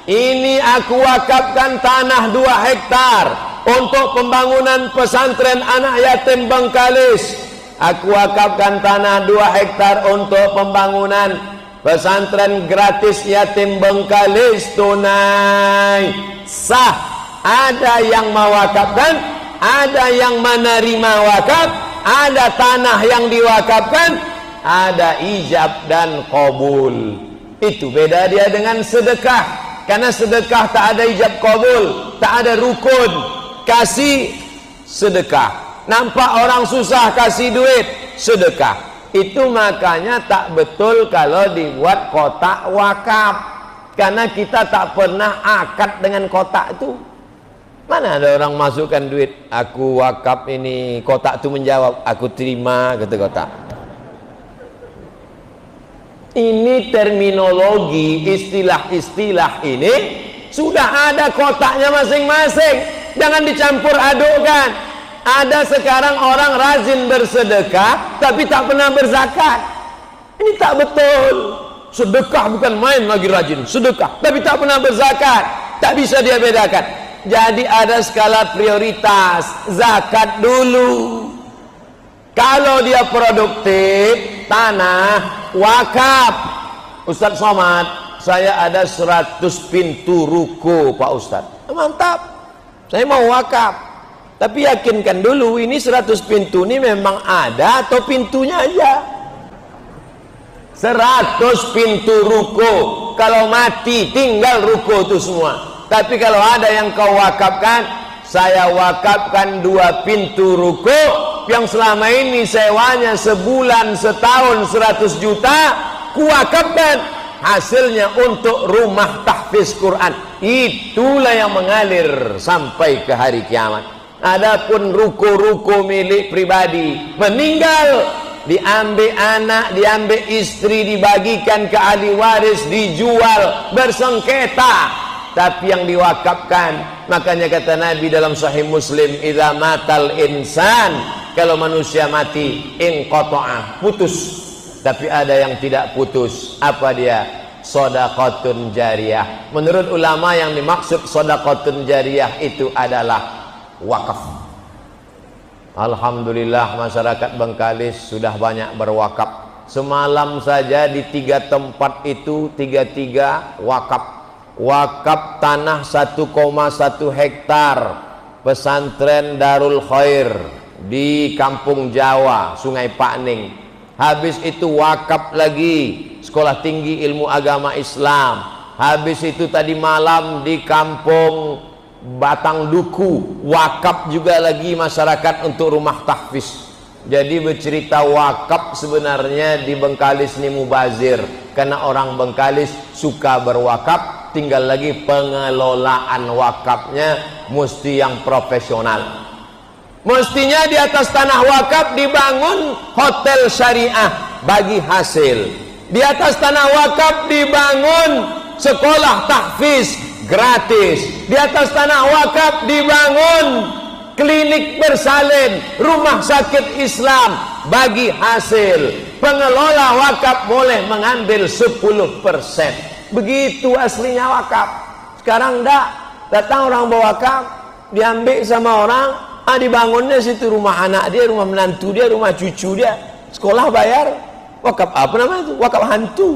Ini aku wakafkan tanah 2 hektar untuk pembangunan pesantren anak yatim Bengkalis. Aku wakafkan tanah 2 hektar untuk pembangunan pesantren gratis yatim Bengkalis tunai. Sah. Ada yang mewakafkan, ada yang menerima wakaf, ada tanah yang diwakafkan, ada ijab dan qabul. Itu beda dia dengan sedekah. Karena sedekah tak ada ijab qabul, tak ada rukun. Kasih sedekah. Nampak orang susah kasih duit, sedekah. Itu makanya tak betul kalau dibuat kotak wakaf. Karena kita tak pernah akad dengan kotak itu. Mana ada orang masukkan duit, aku wakaf ini, kotak itu menjawab, aku terima, kata kotak. Ini terminologi, istilah-istilah ini sudah ada kotaknya masing-masing. Jangan dicampur adukkan. Ada sekarang orang rajin bersedekah tapi tak pernah berzakat. Ini tak betul. Sedekah bukan main lagi rajin, sedekah tapi tak pernah berzakat. Tak bisa dia bedakan. Jadi ada skala prioritas. Zakat dulu. Kalau dia produktif, tanah, wakaf. Ustadz Somad, saya ada 100 pintu ruko Pak Ustadz. Mantap. Saya mau wakaf. Tapi yakinkan dulu ini 100 pintu ini memang ada atau pintunya aja. 100 pintu ruko. Kalau mati tinggal ruko itu semua. Tapi kalau ada yang kau wakafkan, saya wakafkan 2 pintu ruko yang selama ini sewanya sebulan, setahun 100 juta, kuwakafkan hasilnya untuk rumah tahfiz Quran. Itulah yang mengalir sampai ke hari kiamat. Adapun ruko-ruko milik pribadi, meninggal, diambil anak, diambil istri, dibagikan ke ahli waris, dijual, bersengketa. Tapi yang diwakafkan, makanya kata Nabi dalam Sahih Muslim, idza matal insan, kalau manusia mati, inqata'ah, putus. Tapi ada yang tidak putus. Apa dia? Shadaqatun jariyah. Menurut ulama yang dimaksud shadaqatun jariyah itu adalah wakaf. Alhamdulillah masyarakat Bengkalis sudah banyak berwakaf. Semalam saja di 3 tempat itu 3 wakaf. Wakaf tanah 1,1 hektar pesantren Darul Khair di Kampung Jawa, Sungai Pakning. Habis itu wakaf lagi Sekolah Tinggi Ilmu Agama Islam. Habis itu tadi malam di Kampung Batang Duku, wakaf juga lagi masyarakat untuk rumah tahfiz. Jadi bercerita wakaf sebenarnya di Bengkalis ini mubazir, karena orang Bengkalis suka berwakaf. Tinggal lagi pengelolaan wakafnya mesti yang profesional. Mestinya di atas tanah wakaf dibangun hotel syariah bagi hasil. Di atas tanah wakaf dibangun sekolah tahfiz gratis. Di atas tanah wakaf dibangun klinik bersalin, rumah sakit Islam bagi hasil. Pengelola wakaf boleh mengambil 10%. Begitu aslinya wakaf. Sekarang enggak. Datang orang bawa wakaf, diambil sama orang, dibangunnya situ rumah anak dia, rumah menantu dia, rumah cucu dia. Sekolah bayar. Wakaf apa namanya itu? Wakaf hantu.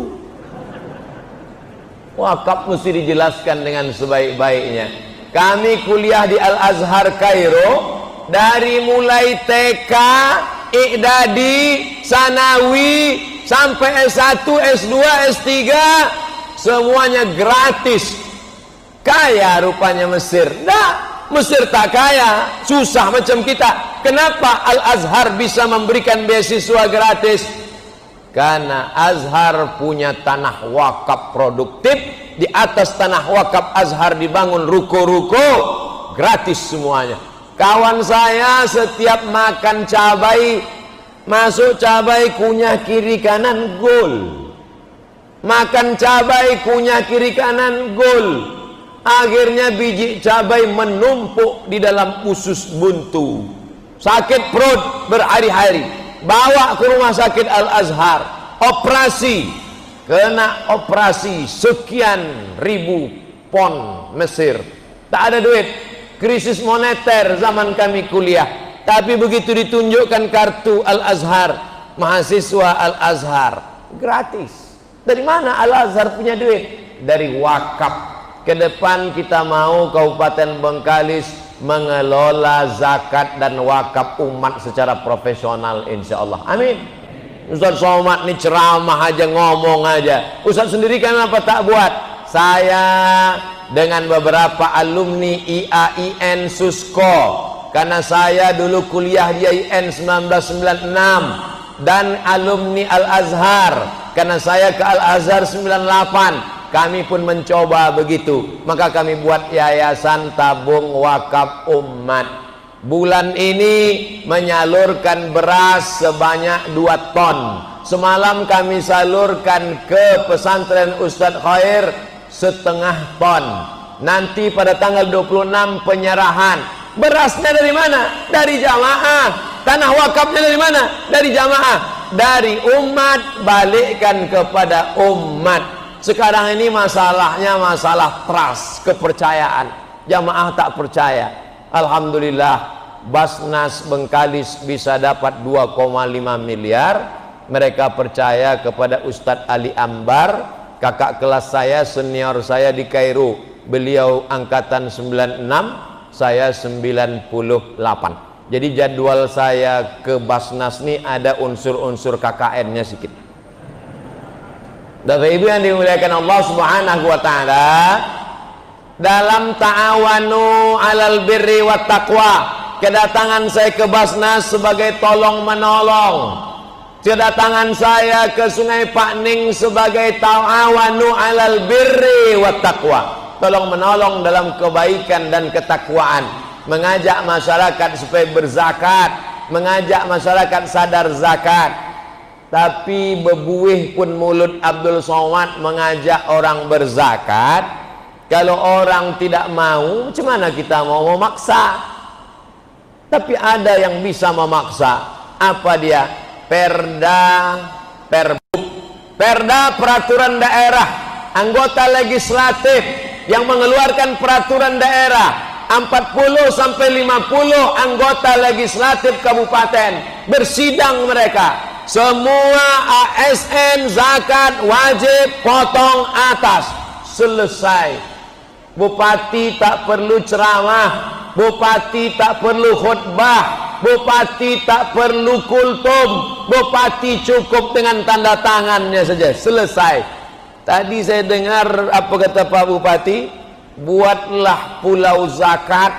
Wakaf mesti dijelaskan dengan sebaik-baiknya. Kami kuliah di Al-Azhar Kairo, dari mulai TK, I'dadi, Sanawi, sampai S1, S2, S3, semuanya gratis. Kaya rupanya Mesir. Nah, Mesir tak kaya, susah macam kita. Kenapa Al-Azhar bisa memberikan beasiswa gratis? Karena Azhar punya tanah wakaf produktif. Di atas tanah wakaf Azhar dibangun ruko-ruko gratis semuanya. Kawan saya setiap makan cabai, masuk cabai kunyah kiri kanan gol. Makan cabai kunyah kiri kanan gol. Akhirnya biji cabai menumpuk di dalam usus buntu. sakit perut berhari-hari, bawa ke rumah sakit Al-Azhar, operasi, kena operasi sekian ribu pon Mesir, tak ada duit, krisis moneter zaman kami kuliah. Tapi begitu ditunjukkan kartu Al-Azhar, mahasiswa Al-Azhar gratis. Dari mana Al-Azhar punya duit? Dari wakaf. Ke depan kita mau Kabupaten Bengkalis mengelola zakat dan wakaf umat secara profesional, insya Allah. Amin. Ustaz Somad ini ceramah aja, ngomong aja. Ustaz sendiri kan apa tak buat? Saya dengan beberapa alumni IAIN Susko, karena saya dulu kuliah di IAIN 1996, dan alumni Al-Azhar karena saya ke Al-Azhar 98. Kami pun mencoba begitu, maka kami buat yayasan tabung wakaf umat. Bulan ini menyalurkan beras sebanyak 2 ton. Semalam kami salurkan ke pesantren Ustadz Khair 1/2 ton. Nanti pada tanggal 26 penyerahan. Berasnya dari mana? Dari jamaah. Tanah wakafnya dari mana? Dari jamaah. Dari umat, balikkan kepada umat. Sekarang ini masalahnya masalah trust, kepercayaan. Jamaah tak percaya. Alhamdulillah Basnas Bengkalis bisa dapat 2,5 miliar. Mereka percaya kepada Ustadz Ali Ambar, kakak kelas saya, senior saya di Kairo. Beliau angkatan 96, saya 98. Jadi jadwal saya ke Basnas ini ada unsur-unsur KKN-nya sedikit. Bapak Ibu yang dimuliakan Allah Subhanahu wa taala, dalam ta'awanu 'alal birri wat taqwa, kedatangan saya ke Basnas sebagai tolong menolong. Kedatangan saya ke Sungai Pakning sebagai ta'awanu 'alal birri wat taqwa, tolong menolong dalam kebaikan dan ketakwaan, mengajak masyarakat supaya berzakat, mengajak masyarakat sadar zakat. Tapi bebuih pun mulut Abdul Somad mengajak orang berzakat. Kalau orang tidak mau, macam mana kita mau memaksa? Tapi ada yang bisa memaksa. Apa dia? Perbuk, perda peraturan daerah, anggota legislatif yang mengeluarkan peraturan daerah. 40 sampai 50 anggota legislatif kabupaten bersidang mereka. Semua ASN zakat wajib potong atas. Selesai. Bupati tak perlu ceramah, bupati tak perlu khutbah, bupati tak perlu kultum, bupati cukup dengan tanda tangannya saja. Selesai. Tadi saya dengar apa kata Pak Bupati, buatlah pulau zakat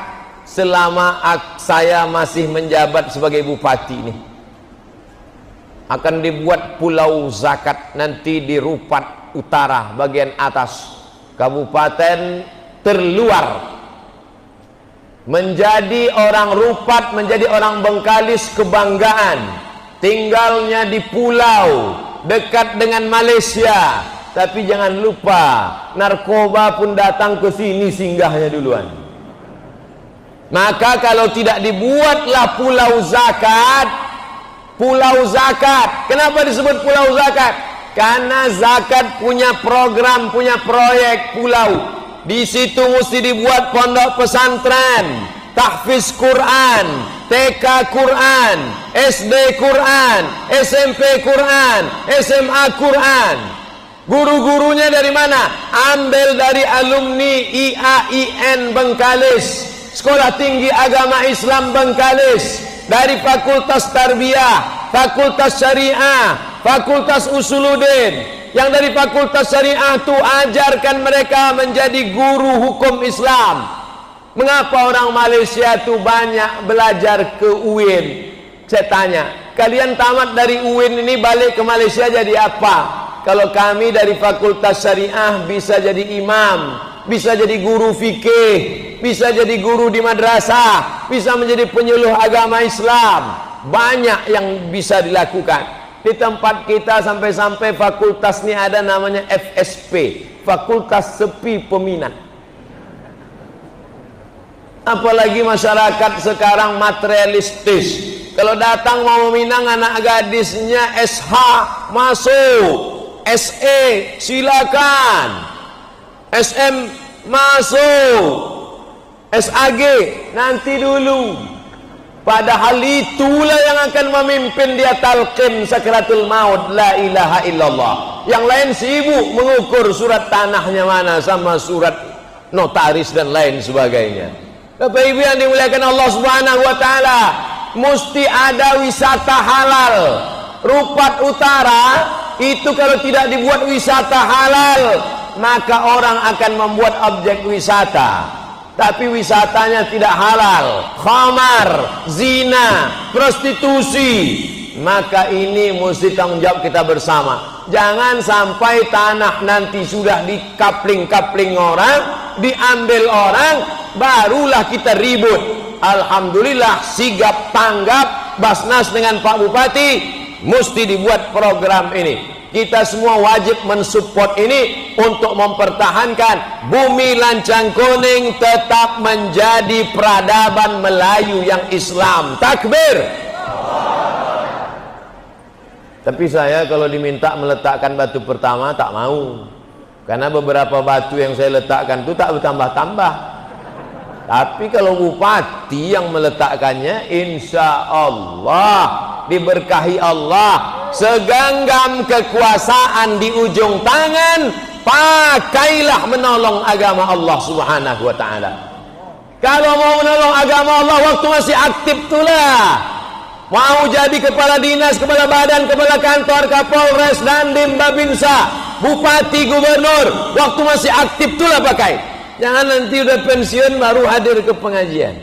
selama saya masih menjabat sebagai bupati ini. Akan dibuat pulau zakat nanti di Rupat Utara bagian atas, kabupaten terluar. Menjadi orang Rupat, menjadi orang Bengkalis kebanggaan. Tinggalnya di pulau dekat dengan Malaysia. Tapi jangan lupa, narkoba pun datang ke sini singgahnya duluan. Maka kalau tidak dibuatlah pulau zakat. Pulau zakat. Kenapa disebut pulau zakat? Karena zakat punya program, punya proyek pulau. Di situ mesti dibuat pondok pesantren, tahfiz Quran, TK Quran, SD Quran, SMP Quran, SMA Quran. Guru-gurunya dari mana? Ambil dari alumni IAIN Bengkalis, Sekolah Tinggi Agama Islam Bengkalis. Dari Fakultas Tarbiyah, Fakultas Syariah, Fakultas Usuluddin. Yang dari Fakultas Syariah itu ajarkan mereka menjadi guru hukum Islam. Mengapa orang Malaysia itu banyak belajar ke UIN? Saya tanya, kalian tamat dari UIN ini balik ke Malaysia jadi apa? Kalau kami dari Fakultas Syariah bisa jadi imam, bisa jadi guru fikih, bisa jadi guru di madrasah, bisa menjadi penyuluh agama Islam. Banyak yang bisa dilakukan. Di tempat kita sampai-sampai fakultas ini ada namanya FSP, Fakultas Sepi Peminat. Apalagi masyarakat sekarang materialistis. Kalau datang mau meminang anak gadisnya SH masuk, SE silakan, SM masuk, SAG nanti dulu. Padahal itulah yang akan memimpin dia talqin sakratul maut, la ilaha illallah. Yang lain sibuk mengukur surat tanahnya mana sama surat notaris dan lain sebagainya. Bapak Ibu yang dimuliakan Allah Subhanahu wa taala, mesti ada wisata halal. Rupat Utara itu kalau tidak dibuat wisata halal, maka orang akan membuat objek wisata, tapi wisatanya tidak halal, khamar, zina, prostitusi. Maka ini mesti tanggung jawab kita bersama. Jangan sampai tanah nanti sudah dikapling-kapling orang, diambil orang, barulah kita ribut. Alhamdulillah sigap tanggap Basnas dengan Pak Bupati, mesti dibuat program ini. Kita semua wajib mensupport ini untuk mempertahankan bumi Lancang Kuning tetap menjadi peradaban Melayu yang Islam. Takbir. Tapi saya kalau diminta meletakkan batu pertama tak mau, karena beberapa batu yang saya letakkan itu tak bertambah-tambah. Tapi kalau bupati yang meletakkannya, insya Allah diberkahi Allah, segenggam kekuasaan di ujung tangan, pakailah menolong agama Allah Subhanahu wa taala. Kalau mau menolong agama Allah waktu masih aktif itulah. Mau jadi kepala dinas, kepala badan, kepala kantor, Kapolres, Dandim, Babinsa, bupati, gubernur, waktu masih aktif itulah pakai. Jangan nanti udah pensiun baru hadir ke pengajian.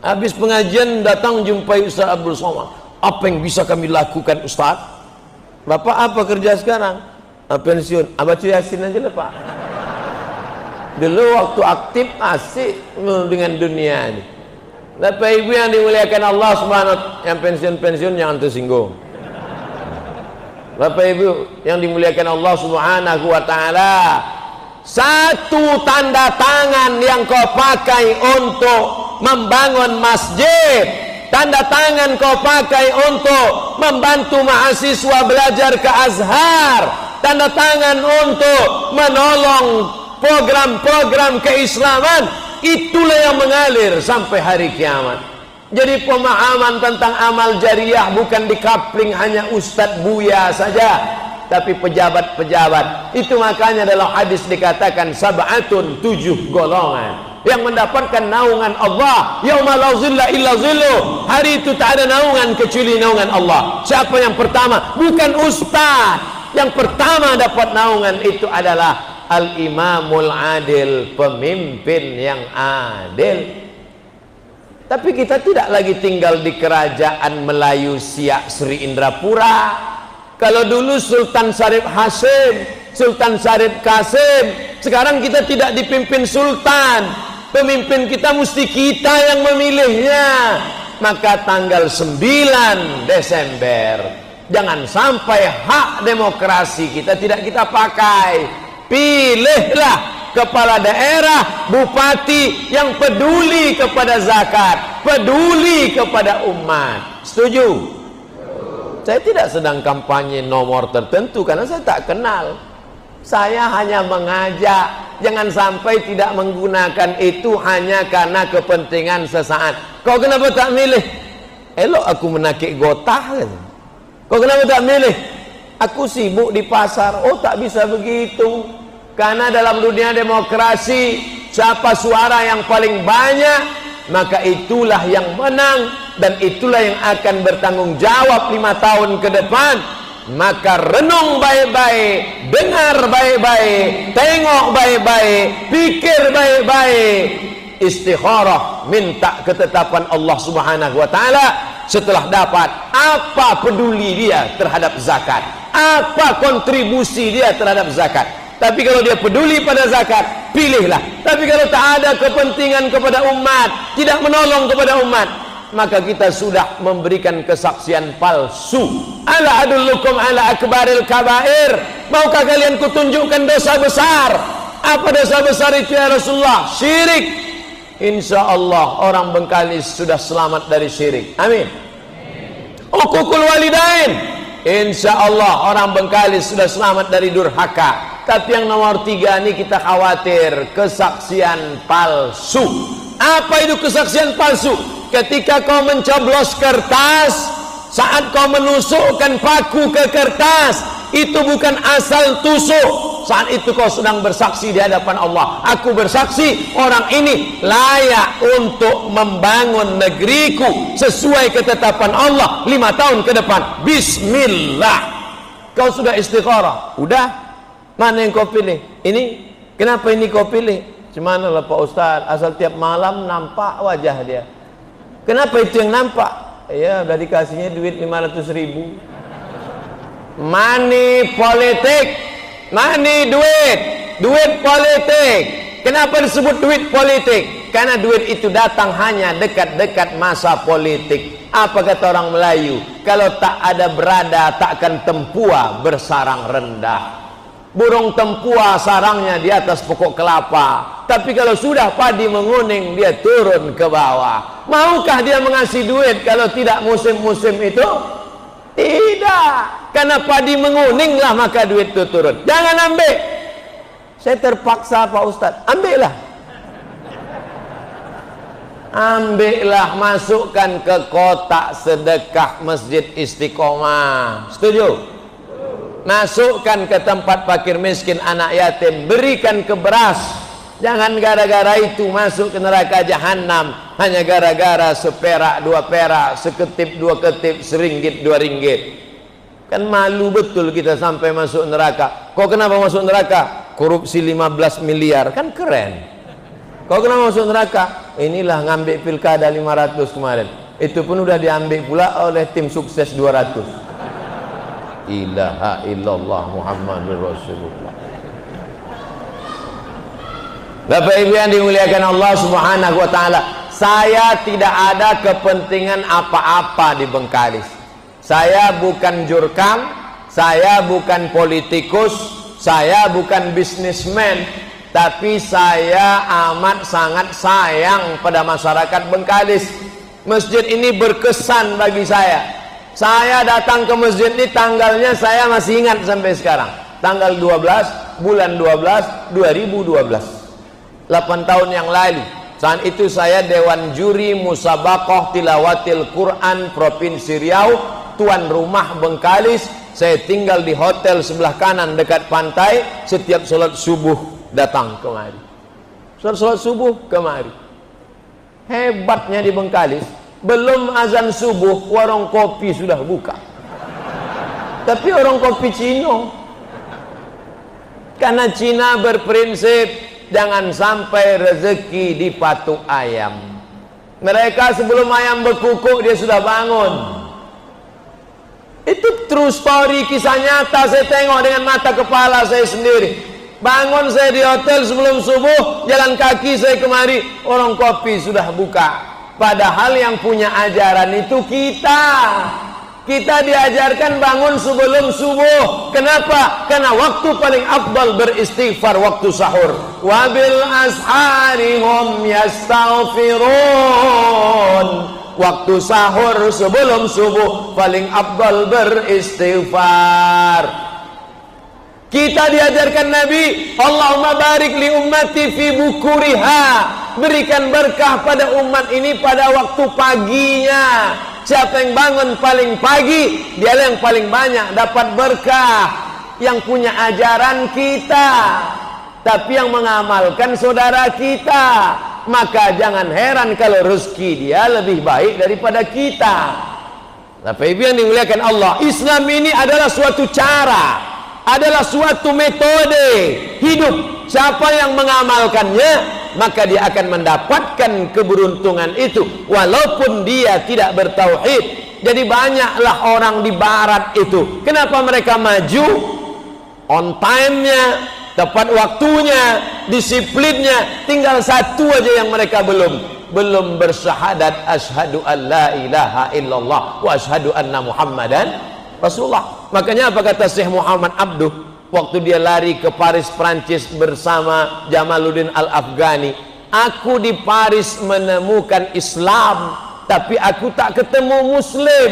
Habis pengajian datang jumpai Ustaz Abdul Somad. Apa yang bisa kami lakukan Ustaz? Bapak apa kerja sekarang? Pensiun. Baca Yasin aja lah Pak. Dulu waktu aktif asik dengan dunia ini. Bapak Ibu yang dimuliakan Allah Subhanahu wa taala, yang pensiun-pensiun jangan tersinggung. Bapak Ibu yang dimuliakan Allah Subhanahu wa taala, satu tanda tangan yang kau pakai untuk membangun masjid, tanda tangan kau pakai untuk membantu mahasiswa belajar ke Azhar, tanda tangan untuk menolong program-program keislaman, itulah yang mengalir sampai hari kiamat. Jadi pemahaman tentang amal jariah bukan dikapling hanya Ustadz Buya saja, tapi pejabat-pejabat. Itu makanya dalam hadis dikatakan sab'atun, 7 golongan yang mendapatkan naungan Allah. Yauma la zilla illa zilluh. Hari itu tak ada naungan kecuali naungan Allah. Siapa yang pertama? Bukan ustaz. Yang pertama dapat naungan itu adalah Al-Imamul Adil, pemimpin yang adil. Tapi kita tidak lagi tinggal di kerajaan Melayu Siak Sri Indrapura. Kalau dulu Sultan Syarif Hashim, Sultan Syarif Qasim, sekarang kita tidak dipimpin sultan. Pemimpin kita mesti kita yang memilihnya. Maka tanggal 9 Desember jangan sampai hak demokrasi kita tidak kita pakai. Pilihlah kepala daerah, bupati yang peduli kepada zakat, peduli kepada umat. Setuju? Saya tidak sedang kampanye nomor tertentu karena saya tak kenal. Saya hanya mengajak, jangan sampai tidak menggunakan itu hanya karena kepentingan sesaat. Kau kenapa tak milih? Elok aku menakik gotah kan? Kau kenapa tak milih? Aku sibuk di pasar. Oh, tak bisa begitu. Karena dalam dunia demokrasi, siapa suara yang paling banyak, maka itulah yang menang, dan itulah yang akan bertanggung jawab 5 tahun ke depan. Maka renung baik-baik, dengar baik-baik, tengok baik-baik, pikir baik-baik, istikharah, minta ketetapan Allah Subhanahu wa taala. Setelah dapat, apa peduli dia terhadap zakat, apa kontribusi dia terhadap zakat. Tapi kalau dia peduli pada zakat, pilihlah. Tapi kalau tak ada kepentingan kepada umat, tidak menolong kepada umat, maka kita sudah memberikan kesaksian palsu. Ala adullukum ala akbaril kabair. Maukah kalian kutunjukkan dosa besar? Apa dosa besar itu ya Rasulullah? Syirik. insya Allah orang Bengkalis sudah selamat dari syirik. Amin. Uququl walidain, insya Allah orang Bengkalis sudah selamat dari durhaka. Tapi yang nomor 3 ini kita khawatir, kesaksian palsu. Apa itu kesaksian palsu? Ketika kau mencoblos kertas, saat kau menusukkan paku ke kertas, itu bukan asal tusuk. Saat itu kau sedang bersaksi di hadapan Allah. Aku bersaksi orang ini layak untuk membangun negeriku sesuai ketetapan Allah 5 tahun ke depan. Bismillah. Kau sudah istikharah. Udah. Mana yang kau pilih? Ini. Kenapa ini kau pilih? Cuman lah Pak Ustaz, asal tiap malam nampak wajah dia. Kenapa itu yang nampak? Ya udah dikasihnya duit 500.000. Money politik, money duit politik. Kenapa disebut duit politik? Karena duit itu datang hanya dekat-dekat masa politik. Apa kata orang Melayu? Kalau tak ada berada, takkan tempua bersarang rendah. Burung tempua sarangnya di atas pokok kelapa, tapi kalau sudah padi menguning dia turun ke bawah. Maukah dia mengasih duit kalau tidak musim-musim itu? Tidak. Karena padi menguninglah maka duit itu turun. Jangan ambil. Saya terpaksa Pak Ustadz, ambillah. Ambillah, masukkan ke kotak sedekah Masjid Istiqomah. Setuju? Masukkan ke tempat fakir miskin, anak yatim, berikan ke beras. Jangan gara-gara itu masuk ke neraka jahanam hanya gara-gara seperak 2 perak, seketip 2 ketip, seringgit 2 ringgit. Kan malu betul kita sampai masuk neraka. Kok kenapa masuk neraka? Korupsi 15 miliar, kan keren. Kok kenapa masuk neraka? Inilah ngambil pilkada 500 kemarin. Itu pun udah diambil pula oleh tim sukses 200. Ilaha illallah Muhammadur Rasulullah. Bapak Ibu yang dimuliakan Allah Subhanahu wa taala, saya tidak ada kepentingan apa-apa di Bengkalis. Saya bukan jurkam, saya bukan politikus, saya bukan bisnismen, tapi saya amat sangat sayang pada masyarakat Bengkalis. Masjid ini berkesan bagi saya. Saya datang ke masjid ini, tanggalnya saya masih ingat sampai sekarang. Tanggal 12 bulan 12 2012. 8 tahun yang lalu. Saat itu saya Dewan Juri Musabaqah Tilawatil Quran Provinsi Riau, tuan rumah Bengkalis. Saya tinggal di hotel sebelah kanan dekat pantai. Setiap sholat subuh datang kemari. Sholat subuh kemari. Hebatnya di Bengkalis, belum azan subuh warung kopi sudah buka. Tapi orang kopi Cina. Karena Cina berprinsip jangan sampai rezeki dipatuk ayam. Mereka sebelum ayam berkukuk dia sudah bangun. Itu true story, kisah nyata. Saya tengok dengan mata kepala saya sendiri. Bangun saya di hotel sebelum subuh, jalan kaki saya kemari, orang kopi sudah buka. Padahal yang punya ajaran itu kita. Kita diajarkan bangun sebelum subuh. Kenapa? Karena waktu paling afdal beristighfar waktu sahur. Wabil ashari hum yastaghfirun. Waktu sahur sebelum subuh paling afdal beristighfar. Kita diajarkan Nabi, Allahumma barik li ummati fi bukuriha. Berikan berkah pada umat ini pada waktu paginya. Siapa yang bangun paling pagi, dialah yang paling banyak dapat berkah. Yang punya ajaran kita, tapi yang mengamalkan saudara kita. Maka jangan heran kalau rezeki dia lebih baik daripada kita. Bapak Ibu yang dimuliakan Allah, Islam ini adalah suatu cara, adalah suatu metode hidup. Siapa yang mengamalkannya, maka dia akan mendapatkan keberuntungan itu walaupun dia tidak bertauhid. Jadi banyaklah orang di barat itu, kenapa mereka maju? On time-nya, tepat waktunya, disiplinnya. Tinggal satu aja yang mereka belum bersyahadat asyhadu an la ilaha illallah wa asyhadu anna muhammadan rasulullah. Makanya apa kata Syekh Muhammad Abduh waktu dia lari ke Paris Prancis bersama Jamaluddin Al-Afghani? Aku di Paris menemukan Islam, tapi aku tak ketemu Muslim.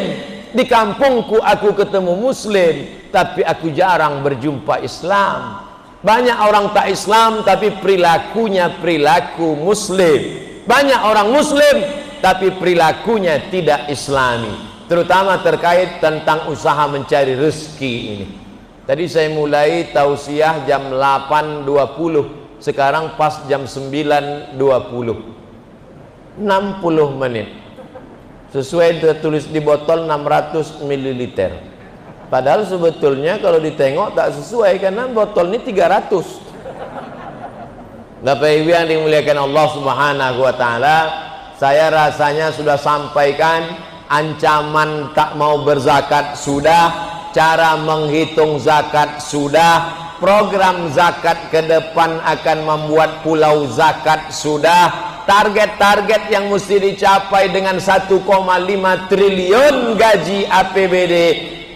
Di kampungku aku ketemu Muslim, tapi aku jarang berjumpa Islam. Banyak orang tak Islam, tapi perilakunya perilaku Muslim. Banyak orang Muslim, tapi perilakunya tidak Islami. Terutama terkait tentang usaha mencari rezeki ini. Tadi saya mulai tausiah jam 8.20, sekarang pas jam 9.20, 60 menit. Sesuai tertulis di botol 600 ml. Padahal sebetulnya kalau ditengok tak sesuai, karena botol ini 300. Bapak Ibu yang dimuliakan Allah Subhanahu wa taala, saya rasanya sudah sampaikan ancaman tak mau berzakat sudah, cara menghitung zakat sudah, program zakat ke depan akan membuat pulau zakat sudah, target-target yang mesti dicapai dengan 1,5 triliun gaji APBD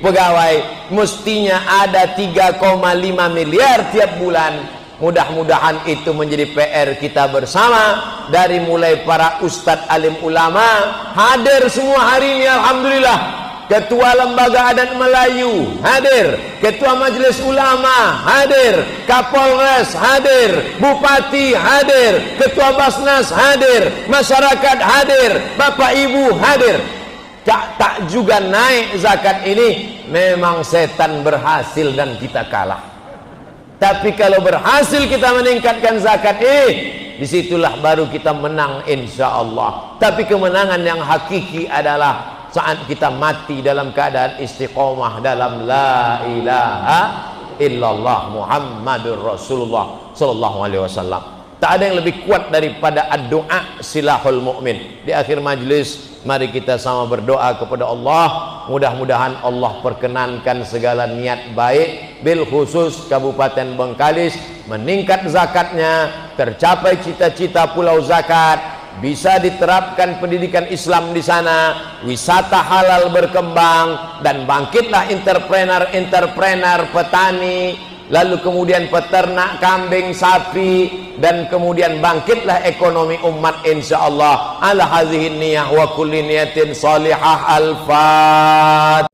pegawai, mestinya ada 3,5 miliar tiap bulan. Mudah-mudahan itu menjadi PR kita bersama, dari mulai para ustadz alim ulama hadir semua hari ini, alhamdulillah. Ketua Lembaga Adat Melayu hadir, Ketua Majelis Ulama hadir, Kapolres hadir, Bupati hadir, Ketua Basnas hadir, masyarakat hadir, Bapak Ibu hadir. Tak juga naik zakat ini, memang setan berhasil dan kita kalah. Tapi kalau berhasil kita meningkatkan zakat disitulah baru kita menang insya Allah. Tapi kemenangan yang hakiki adalah saat kita mati dalam keadaan istiqomah dalam la ilaha illallah Muhammadur Rasulullah sallallahu alaihi wasallam. Tak ada yang lebih kuat daripada doa silahul mukmin. Di akhir majlis, mari kita sama berdoa kepada Allah. Mudah-mudahan Allah perkenankan segala niat baik, bil khusus Kabupaten Bengkalis, meningkat zakatnya, tercapai cita-cita pulau zakat, bisa diterapkan pendidikan Islam di sana, wisata halal berkembang, dan bangkitlah entrepreneur petani, lalu kemudian peternak kambing sapi, dan kemudian bangkitlah ekonomi umat insyaallah. Ala hadhihi niyah wa kulli niyatin salihah. Al-Fatihah.